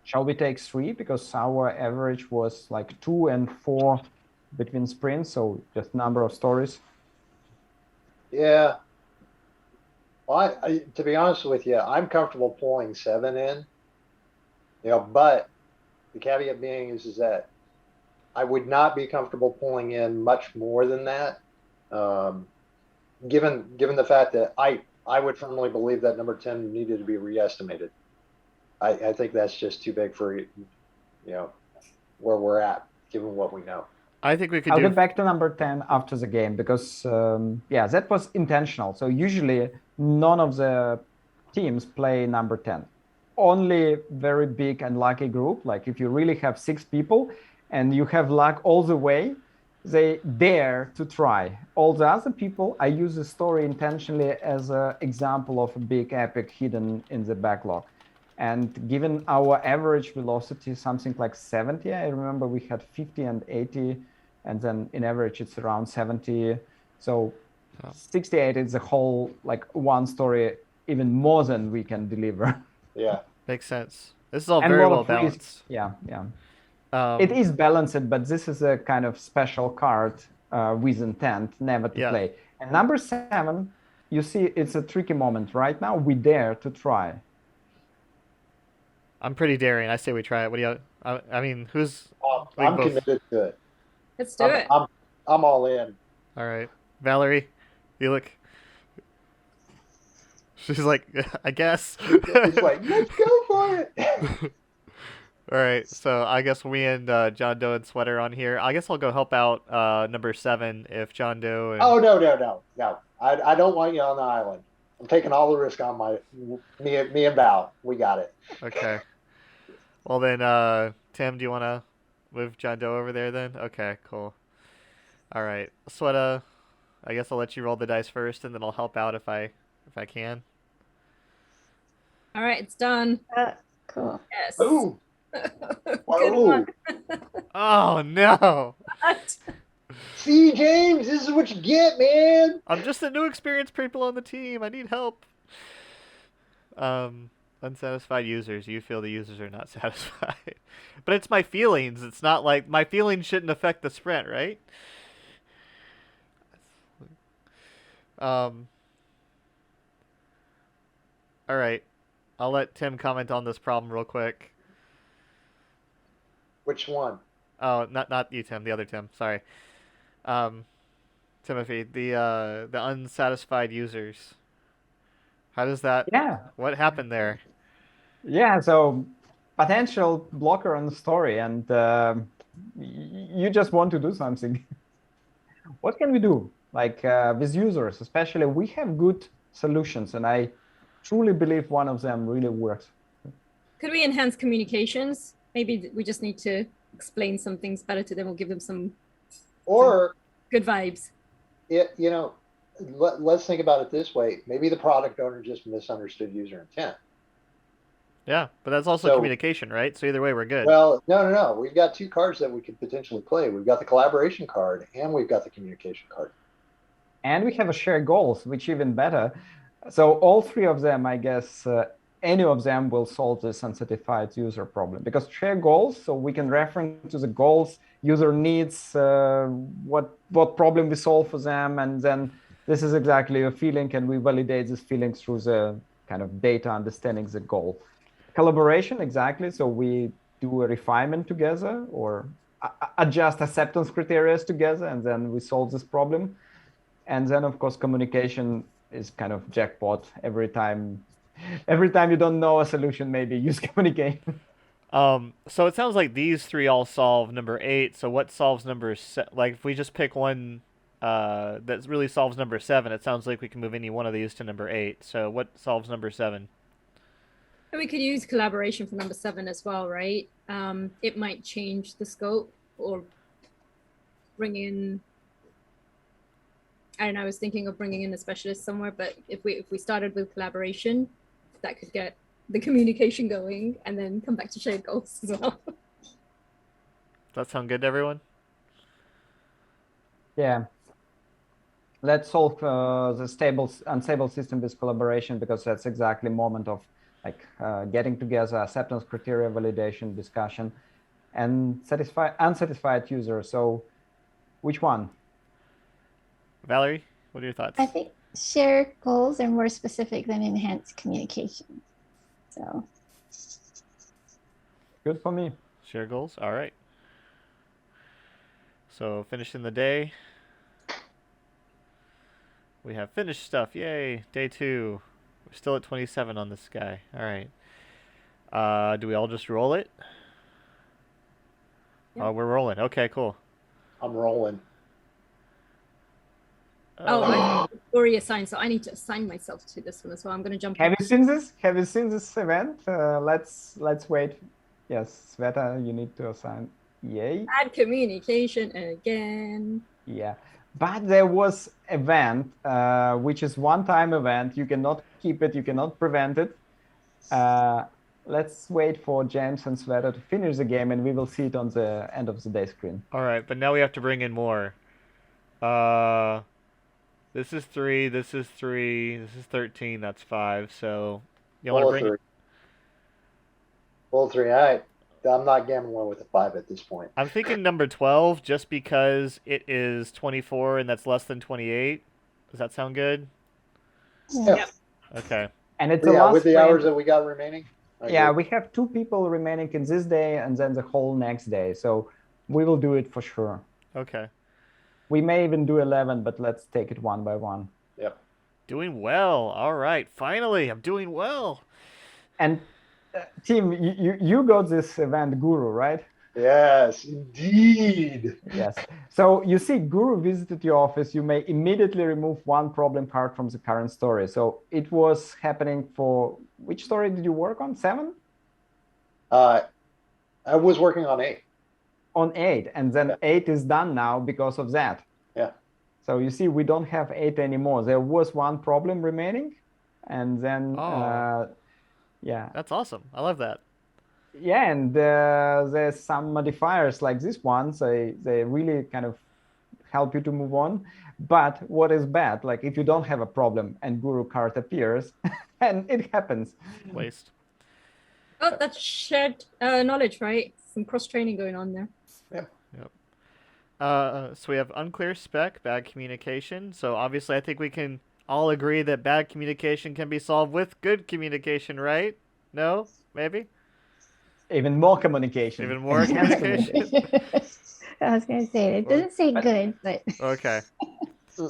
[SPEAKER 2] Shall we take 3? Because our average was like 2 and 4 between sprints, so just number of stories.
[SPEAKER 3] Yeah. Well, to be honest with you, I'm comfortable pulling 7 in, but the caveat being is that I would not be comfortable pulling in much more than that, given the fact that I would firmly believe that number 10 needed to be re-estimated. I think that's just too big for where we're at, given what we know.
[SPEAKER 1] I think we could
[SPEAKER 2] I'll
[SPEAKER 1] do.
[SPEAKER 2] get back to number 10 after the game because, that was intentional. So usually none of the teams play number 10. Only very big and lucky group. Like if you really have 6 people and you have luck all the way, they dare to try. All the other people, I use the story intentionally as an example of a big epic hidden in the backlog. And given our average velocity, something like 70, I remember we had 50 and 80, and then in average it's around 70. So 68 is the whole, like one story, even more than we can deliver.
[SPEAKER 3] Yeah.
[SPEAKER 1] Makes sense. This is all
[SPEAKER 2] And
[SPEAKER 1] very
[SPEAKER 2] lot
[SPEAKER 1] well
[SPEAKER 2] of
[SPEAKER 1] balanced.
[SPEAKER 2] Yeah. It is balanced, but this is a kind of special card with intent never to play. And number 7, you see, it's a tricky moment. Right now, we dare to try.
[SPEAKER 1] I'm pretty daring. I say we try it. What do you? I mean, who's?
[SPEAKER 3] I'm committed to it.
[SPEAKER 4] Let's do it.
[SPEAKER 3] I'm all in.
[SPEAKER 1] All right, Valerie, you look. She's like, I guess.
[SPEAKER 3] He's like, let's go for it.
[SPEAKER 1] All right, so I guess we and John Doe and Sweater on here. I guess I'll go help out number 7 if John Doe. And...
[SPEAKER 3] Oh no! I don't want you on the island. I'm taking all the risk on me and Val. We got it.
[SPEAKER 1] Okay. Well then, Tim, do you want to move John Doe over there then? Okay, cool. All right, Sweta, I guess I'll let you roll the dice first, and then I'll help out if I can.
[SPEAKER 4] All right, it's done.
[SPEAKER 5] Cool.
[SPEAKER 4] Yes.
[SPEAKER 3] Ooh.
[SPEAKER 4] Good
[SPEAKER 3] Whoa.
[SPEAKER 4] one.
[SPEAKER 1] Oh no!
[SPEAKER 4] What?
[SPEAKER 3] See, James, this is what you get, man.
[SPEAKER 1] I'm just a new experienced people on the team. I need help. Unsatisfied users. You feel the users are not satisfied. But it's my feelings. It's not like my feelings shouldn't affect the sprint, right? All right. I'll let Tim comment on this problem real quick.
[SPEAKER 3] Which one?
[SPEAKER 1] Oh, not you, Tim. The other Tim. Sorry. Timothy, the unsatisfied users. How does that?
[SPEAKER 2] Yeah.
[SPEAKER 1] What happened there?
[SPEAKER 2] Yeah. So potential blocker on the story, and you just want to do something. What can we do? Like with users, especially, we have good solutions, and I truly believe one of them really works.
[SPEAKER 4] Could we enhance communications? Maybe we just need to explain some things better to them or give them some good vibes.
[SPEAKER 3] Let's think about it this way. Maybe the product owner just misunderstood user intent.
[SPEAKER 1] Yeah, but that's also communication, right? So either way, we're good.
[SPEAKER 3] Well, no. We've got 2 cards that we could potentially play. We've got the collaboration card and we've got the communication card.
[SPEAKER 2] And we have a shared goals, which even better. So all 3 of them, I guess, any of them will solve this unsatisfied user problem, because share goals, so we can reference to the goals user needs, what problem we solve for them, and then this is exactly a feeling, and we validate this feeling through the kind of data understanding the goal. Collaboration, exactly, so we do a refinement together or adjust acceptance criteria together, and then we solve this problem. And then, of course, communication is kind of jackpot. Every time you don't know a solution, maybe use communication.
[SPEAKER 1] So it sounds like these 3 all solve number 8. So what solves number like if we just pick one that really solves number 7, it sounds like we can move any one of these to number 8. So what solves number 7?
[SPEAKER 4] We could use collaboration for number 7 as well, right? It might change the scope or bring in. I don't know. I was thinking of bringing in a specialist somewhere, but if we started with collaboration, that could get the communication going, and then come back to shared goals as well.
[SPEAKER 1] Does that sound good to everyone?
[SPEAKER 2] Yeah. Let's solve the unstable system with collaboration, because that's exactly moment of like getting together, acceptance criteria, validation, discussion, and unsatisfied user. So which one?
[SPEAKER 1] Valerie, what are your thoughts?
[SPEAKER 5] I think Share goals are more specific than enhanced communication. So
[SPEAKER 2] Good for me.
[SPEAKER 1] Share goals. All right. So finishing the day. We have finished stuff. Yay. Day 2. We're still at 27 on this guy. All right. Do we all just roll it?
[SPEAKER 4] Yeah.
[SPEAKER 1] Oh, we're rolling. Okay, cool.
[SPEAKER 3] I'm rolling.
[SPEAKER 4] Oh, I've already assigned, so I need to assign myself to this one as well. I'm going to jump
[SPEAKER 2] Have
[SPEAKER 4] in.
[SPEAKER 2] you seen this? Have you seen this event? Let's wait. Yes, Sweta, you need to assign. Yay.
[SPEAKER 4] Bad communication again.
[SPEAKER 2] Yeah, but there was event, which is one-time event. You cannot keep it. You cannot prevent it. Let's wait for James and Sweta to finish the game, and we will see it on the end of the day screen.
[SPEAKER 1] All right, but now we have to bring in more. This is 3, this is 3, this is 13, that's 5. So you want to bring
[SPEAKER 3] 3. Roll 3. All right. I'm not gambling with a 5 at this point.
[SPEAKER 1] I'm thinking number 12 just because it is 24 and that's less than 28. Does that sound good?
[SPEAKER 3] Yeah.
[SPEAKER 1] Okay.
[SPEAKER 2] And it's
[SPEAKER 3] Yeah,
[SPEAKER 2] a last
[SPEAKER 3] with the
[SPEAKER 2] sprint.
[SPEAKER 3] hours that we got remaining.
[SPEAKER 2] Yeah, we have 2 people remaining in this day and then the whole next day. So we will do it for sure.
[SPEAKER 1] Okay.
[SPEAKER 2] We may even do 11, but let's take it one by one.
[SPEAKER 3] Yep.
[SPEAKER 1] Doing well. All right. Finally, I'm doing well.
[SPEAKER 2] And Tim, you got this event Guru, right?
[SPEAKER 3] Yes, indeed.
[SPEAKER 2] Yes. So you see, Guru visited your office. You may immediately remove 1 problem card from the current story. So it was happening for which story did you work on? 7?
[SPEAKER 3] I was working on 8.
[SPEAKER 2] On 8, and then 8 is done now because of that.
[SPEAKER 3] Yeah.
[SPEAKER 2] So you see, we don't have 8 anymore. There was 1 problem remaining, and then yeah.
[SPEAKER 1] That's awesome. I love that.
[SPEAKER 2] Yeah, and there's some modifiers like this one. They really kind of help you to move on. But what is bad, like if you don't have a problem and Guru card appears, and it happens.
[SPEAKER 1] Waste.
[SPEAKER 4] Oh, that's shared knowledge, right? Some cross-training going on there.
[SPEAKER 1] So we have unclear spec, bad communication. So obviously I think we can all agree that bad communication can be solved with good communication, right? No? Maybe?
[SPEAKER 2] Even more communication.
[SPEAKER 1] Even more
[SPEAKER 2] Enhanced
[SPEAKER 1] communication?
[SPEAKER 5] I was going to say, it doesn't say good, but
[SPEAKER 1] Okay.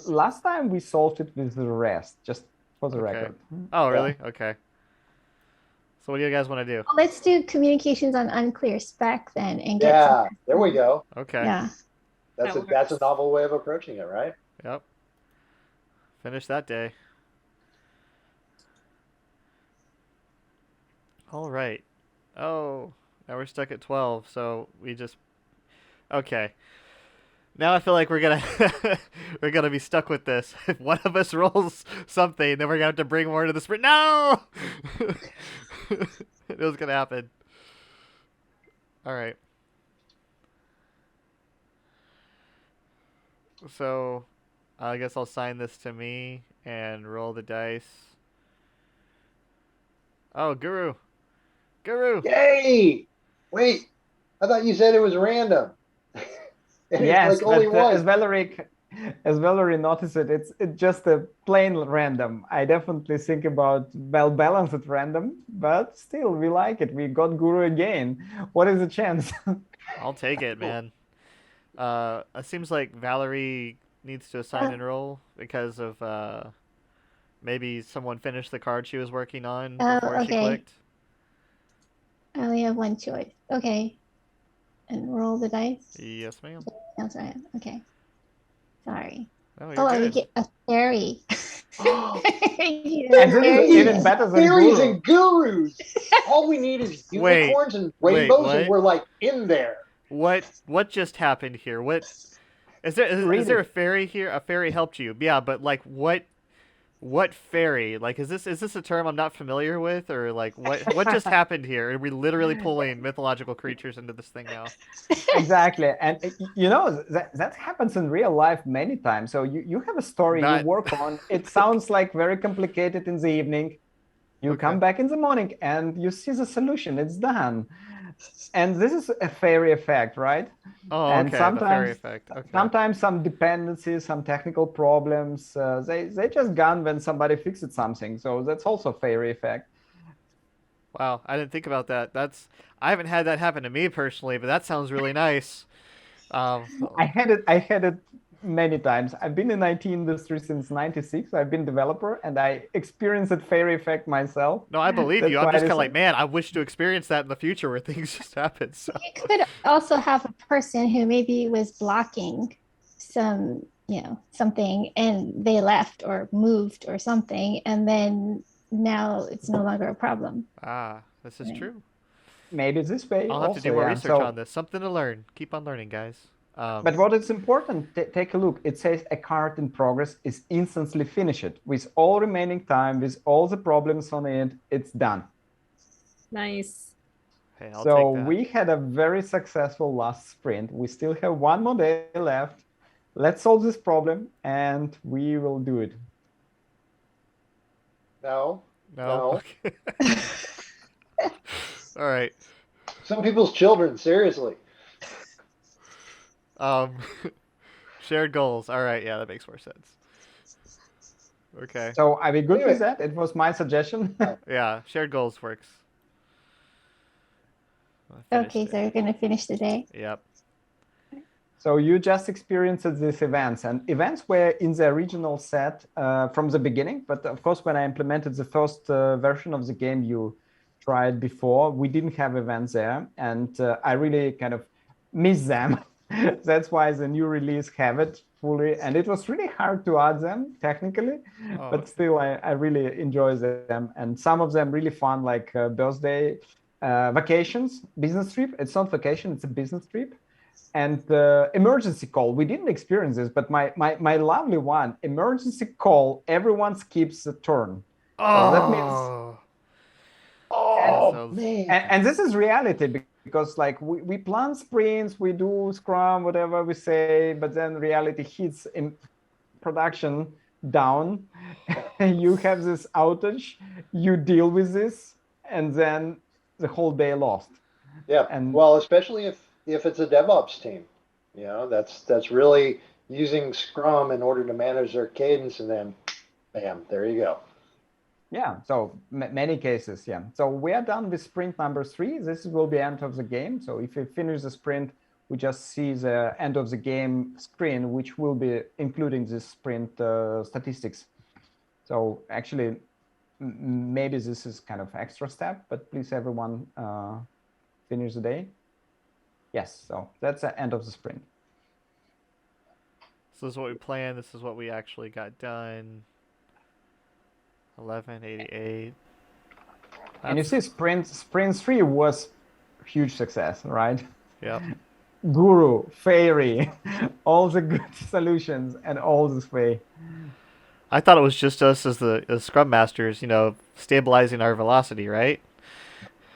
[SPEAKER 2] Last time we solved it with the rest, just for the record.
[SPEAKER 1] Oh, really? Okay. So what do you guys want to do?
[SPEAKER 5] well, let's do communications on unclear spec then and get
[SPEAKER 3] Yeah, there we go.
[SPEAKER 1] Okay.
[SPEAKER 5] Yeah.
[SPEAKER 3] That's a novel way of approaching it, right?
[SPEAKER 1] Yep. Finish that day. All right. Oh, now we're stuck at 12, so we just... Okay. Now I feel like we're gonna we're gonna be stuck with this. If one of us rolls something, then we're gonna have to bring more to the sprint. No! It was gonna happen. All right. So, I guess I'll sign this to me and roll the dice. Oh, Guru! Guru!
[SPEAKER 3] Yay! Wait, I thought you said it was random. And
[SPEAKER 2] Yes,
[SPEAKER 3] it's like only
[SPEAKER 2] but
[SPEAKER 3] one.
[SPEAKER 2] as Valerie noticed it's just a plain random. I definitely think about well-balanced random, but still we like it. We got Guru again. What is the chance?
[SPEAKER 1] I'll take it, man. It seems like Valerie needs to assign and roll because of maybe someone finished the card she was working on before she
[SPEAKER 5] okay.
[SPEAKER 1] clicked.
[SPEAKER 5] I only have 1 choice. Okay. And roll the dice.
[SPEAKER 1] Yes, ma'am.
[SPEAKER 5] That's right. Okay. Sorry.
[SPEAKER 1] Oh,
[SPEAKER 5] Oh,
[SPEAKER 1] you're
[SPEAKER 5] I would
[SPEAKER 1] good.
[SPEAKER 5] get a fairy.
[SPEAKER 2] And this is even better than
[SPEAKER 3] Fairies
[SPEAKER 2] Guru.
[SPEAKER 3] and gurus. All we need is
[SPEAKER 1] Wait,
[SPEAKER 3] unicorns and
[SPEAKER 1] wait,
[SPEAKER 3] rainbows,
[SPEAKER 1] what?
[SPEAKER 3] and we're like in there.
[SPEAKER 1] What just happened here? What is there? Is there a fairy here? A fairy helped you? Yeah, but like what fairy? Like is this a term I'm not familiar with, or like what just happened here? Are we literally pulling mythological creatures into this thing now?
[SPEAKER 2] Exactly. And you know, that happens in real life many times. So you have a story
[SPEAKER 1] Not-
[SPEAKER 2] you work on. It sounds like very complicated in the evening. You come back in the morning and you see the solution. It's done. And this is a fairy effect, right?
[SPEAKER 1] Oh,
[SPEAKER 2] And
[SPEAKER 1] okay. The fairy effect. Okay.
[SPEAKER 2] sometimes some dependencies, some technical problems, they just gone when somebody fixes something. So that's also fairy effect.
[SPEAKER 1] Wow, I didn't think about that. I haven't had that happen to me personally, but that sounds really nice. Um,
[SPEAKER 2] I had it many times. I've been in IT industry since '96. I've been developer, and I experienced that fairy effect myself.
[SPEAKER 1] no, I believe
[SPEAKER 2] That's
[SPEAKER 1] you. I'm
[SPEAKER 2] why
[SPEAKER 1] just
[SPEAKER 2] it
[SPEAKER 1] kind of
[SPEAKER 2] is.
[SPEAKER 1] like, man, I wish to experience that in the future where things just happen. So,
[SPEAKER 5] You could also have a person who maybe was blocking some, something, and they left or moved or something, and then now it's no longer a problem.
[SPEAKER 1] this is
[SPEAKER 5] Right.
[SPEAKER 1] true.
[SPEAKER 2] Maybe this way
[SPEAKER 1] I'll have to do
[SPEAKER 2] also,
[SPEAKER 1] more
[SPEAKER 2] yeah.
[SPEAKER 1] research on
[SPEAKER 2] So,
[SPEAKER 1] this. Something to learn. Keep on learning, guys.
[SPEAKER 2] but what is important, take a look. It says a card in progress is instantly finished with all remaining time, with all the problems on it. It's done.
[SPEAKER 4] Nice.
[SPEAKER 1] Hey, I'll
[SPEAKER 2] So
[SPEAKER 1] take that.
[SPEAKER 2] we had a very successful last sprint. We still have one more day left. Let's solve this problem, and we will do it.
[SPEAKER 3] No,
[SPEAKER 1] No.
[SPEAKER 3] no.
[SPEAKER 1] Okay. All right.
[SPEAKER 3] Some people's children, seriously.
[SPEAKER 1] Um, shared goals. All right. Yeah, that makes more sense. Okay.
[SPEAKER 2] So are we good
[SPEAKER 3] Anyway.
[SPEAKER 2] with that? It was my suggestion.
[SPEAKER 1] Yeah, shared goals works. I finished
[SPEAKER 5] Okay,
[SPEAKER 1] it.
[SPEAKER 5] so we're going to finish the day.
[SPEAKER 1] Yep.
[SPEAKER 2] So you just experienced these events, and events were in the original set from the beginning. But of course, when I implemented the first version of the game you tried before, we didn't have events there, and I really kind of miss them. That's why the new release have it fully, and it was really hard to add them technically,
[SPEAKER 1] Oh,
[SPEAKER 2] but still I really enjoy them, and some of them really fun, like birthday, vacations, business trip. It's not vacation, it's a business trip. And emergency call, we didn't experience this, but my lovely one, emergency call, everyone skips a turn. So that means,
[SPEAKER 3] Oh,
[SPEAKER 1] sounds-
[SPEAKER 3] man.
[SPEAKER 2] and this is reality, because like we plan sprints, we do Scrum, whatever we say, but then reality hits in production down. You have this outage, you deal with this, and then the whole day lost.
[SPEAKER 3] Yeah.
[SPEAKER 2] And
[SPEAKER 3] Well, especially if it's a DevOps team, that's really using Scrum in order to manage their cadence, and then, bam, there you go.
[SPEAKER 2] yeah, so many cases, yeah. So we are done with sprint number 3. This will be end of the game. So if we finish the sprint, we just see the end of the game screen, which will be including this sprint statistics. So actually, maybe this is kind of extra step, but please everyone finish the day. Yes, so that's the end of the sprint.
[SPEAKER 1] So this is what we planned. This is what we actually got done. 1188.
[SPEAKER 2] And you see sprint 3 was huge success, right?
[SPEAKER 1] Yep.
[SPEAKER 2] Guru, Fairy, all the good solutions, and all this way.
[SPEAKER 1] I thought it was just us as the Scrum Masters, stabilizing our velocity, right?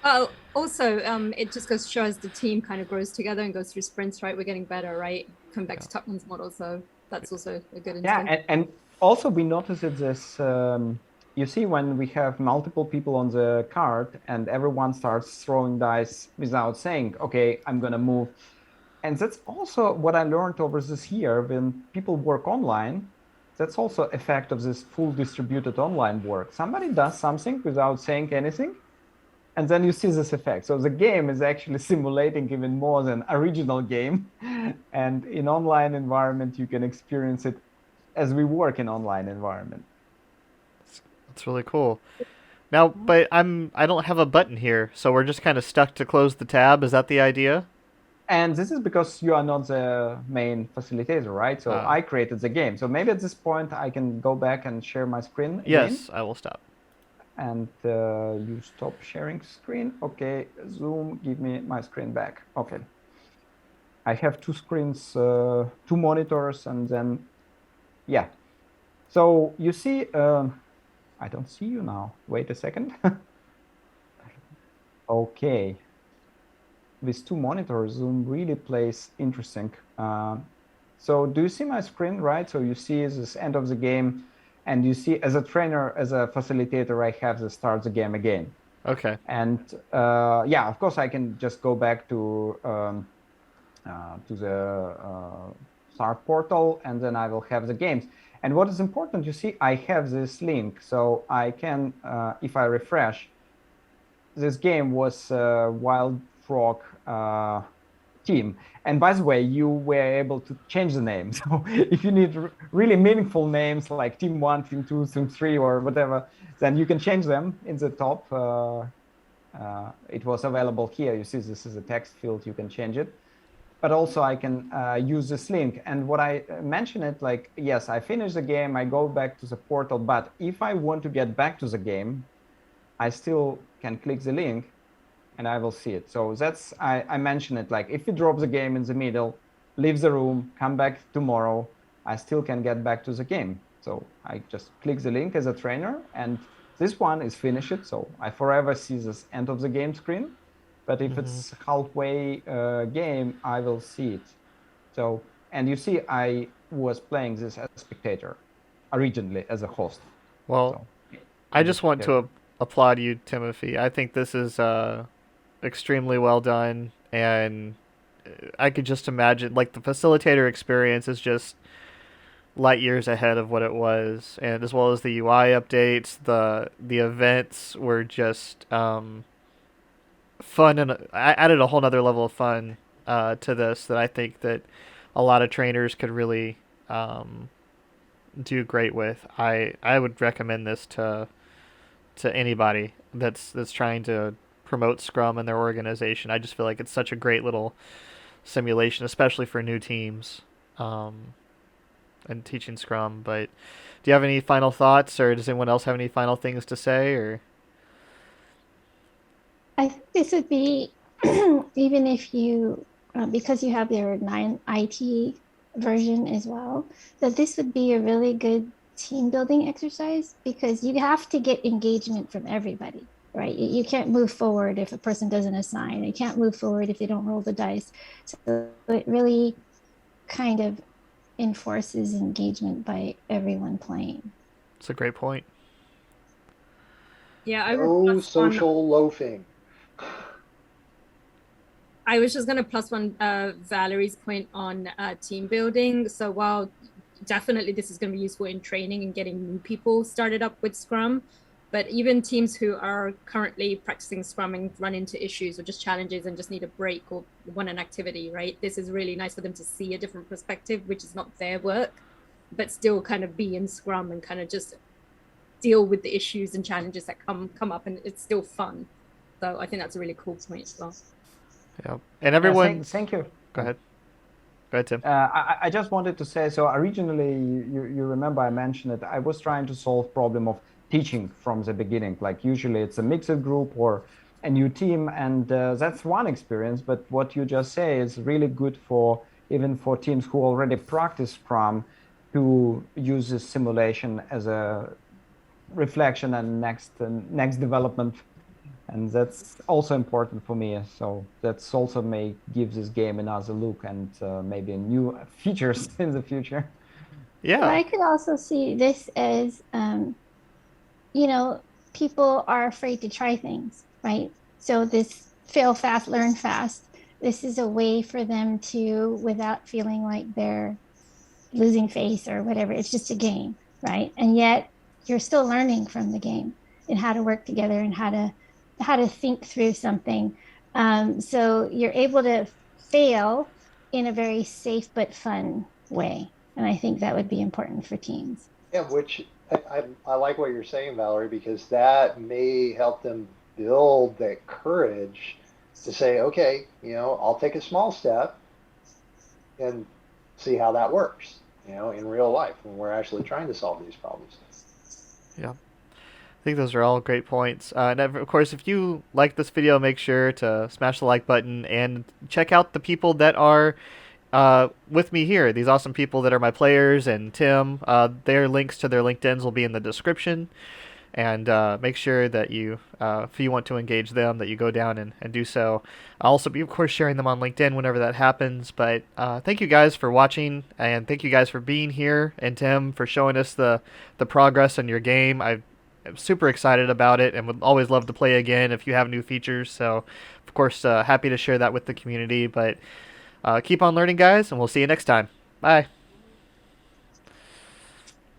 [SPEAKER 4] Oh, also, it just goes to show as the team kind of grows together and goes through sprints, right? We're getting better, right? Come back to Tupman's model, so that's also a good
[SPEAKER 2] Yeah,
[SPEAKER 4] instinct.
[SPEAKER 2] and also we noticed this. You see, when we have multiple people on the card and everyone starts throwing dice without saying, "Okay, I'm gonna move," and that's also what I learned over this year. When people work online, that's also effect of this full distributed online work. Somebody does something without saying anything, and then you see this effect. So the game is actually simulating even more than original game. And in online environment, you can experience it as we work in online environment.
[SPEAKER 1] That's really cool. Now, but I don't have a button here, so we're just kind of stuck to close the tab. Is that the idea?
[SPEAKER 2] And this is because you are not the main facilitator, right? So I created the game. So maybe at this point I can go back and share my screen again.
[SPEAKER 1] Yes, I will stop.
[SPEAKER 2] And you stop sharing screen. Okay, Zoom, give me my screen back. Okay. I have 2 screens, 2 monitors, and then, yeah. So you see, I don't see you now. Wait a second. Okay. With 2 monitors, Zoom really plays interesting. So do you see my screen, right? So you see this end of the game, and you see as a trainer, as a facilitator, I have the start the game again.
[SPEAKER 1] Okay.
[SPEAKER 2] And yeah, of course, I can just go back to the start portal, and then I will have the games. And what is important, you see, I have this link, so I can, if I refresh, this game was Wild Frog team. And by the way, you were able to change the name. So if you need really meaningful names like Team 1, Team 2, Team 3, or whatever, then you can change them in the top. It was available here. You see, this is a text field. You can change it. But also I can use this link. And what I mentioned it, like, yes, I finish the game, I go back to the portal. But if I want to get back to the game, I still can click the link and I will see it. So that's, I mentioned it, like if you drop the game in the middle, leave the room, come back tomorrow, I still can get back to the game. So I just click the link as a trainer, and this one is finished. So I forever see this end of the game screen. But if it's halfway game, I will see it. So, and you see, I was playing this as a spectator, originally as a host.
[SPEAKER 1] Well,
[SPEAKER 2] So,
[SPEAKER 1] I just want to applaud you, Timothy. I think this is extremely well done, and I could just imagine, like, the facilitator experience is just light years ahead of what it was, and as well as the UI updates, the events were just fun, and I added a whole nother level of fun to this that I think that a lot of trainers could really do great with. I would recommend this to anybody that's trying to promote Scrum in their organization. I just feel like it's such a great little simulation, especially for new teams, and teaching Scrum. But do you have any final thoughts, or does anyone else have any final things to say? Or
[SPEAKER 5] I think this would be, even if you, because you have your 9 IT version as well, that this would be a really good team building exercise, because you have to get engagement from everybody, right? You can't move forward if a person doesn't assign. You can't move forward if they don't roll the dice. So it really kind of enforces engagement by everyone playing.
[SPEAKER 1] it's a great point.
[SPEAKER 4] Yeah, I would
[SPEAKER 3] No
[SPEAKER 4] plus one.
[SPEAKER 3] social loafing.
[SPEAKER 4] I was just going to plus one Valerie's point on team building. So while definitely this is going to be useful in training and getting new people started up with Scrum, but even teams who are currently practicing Scrum and run into issues or just challenges and just need a break or want an activity, right? This is really nice for them to see a different perspective, which is not their work, but still kind of be in Scrum and kind of just deal with the issues and challenges that come up, and it's still fun. So I think that's a really cool point as well.
[SPEAKER 1] Yeah, and everyone.
[SPEAKER 2] Yeah, thank you.
[SPEAKER 1] Go ahead. Go ahead, Tim.
[SPEAKER 2] I just wanted to say, so originally, you remember I mentioned it, I was trying to solve problem of teaching from the beginning. Like usually it's a mixed group or a new team, and that's one experience. But what you just say is really good for even for teams who already practice Scrum, to use this simulation as a reflection and next development. And that's also important for me. So that's also may give this game another look and maybe new features in the future.
[SPEAKER 1] Yeah.
[SPEAKER 5] But I could also see this as, you know, people are afraid to try things, right? So this fail fast, learn fast. This is a way for them to, without feeling like they're losing face or whatever, it's just a game, right? And yet you're still learning from the game and how to work together and how to think through something. So you're able to fail in a very safe but fun way. And I think that would be important for teams.
[SPEAKER 3] Yeah, which I like what you're saying, Valerie, because that may help them build that courage to say, okay, you know, I'll take a small step and see how that works, you know, in real life when we're actually trying to solve these problems.
[SPEAKER 1] Yeah. I think those are all great points. And of course, if you like this video, make sure to smash the like button and check out the people that are with me here. These awesome people that are my players and Tim. Their links to their LinkedIns will be in the description. And make sure that you, if you want to engage them, that you go down and do so. I'll also be, of course, sharing them on LinkedIn whenever that happens. But thank you guys for watching, and thank you guys for being here, and Tim for showing us the progress in your game. I'm super excited about it and would always love to play again if you have new features. So, of course, happy to share that with the community. But keep on learning, guys, and we'll see you next time. Bye.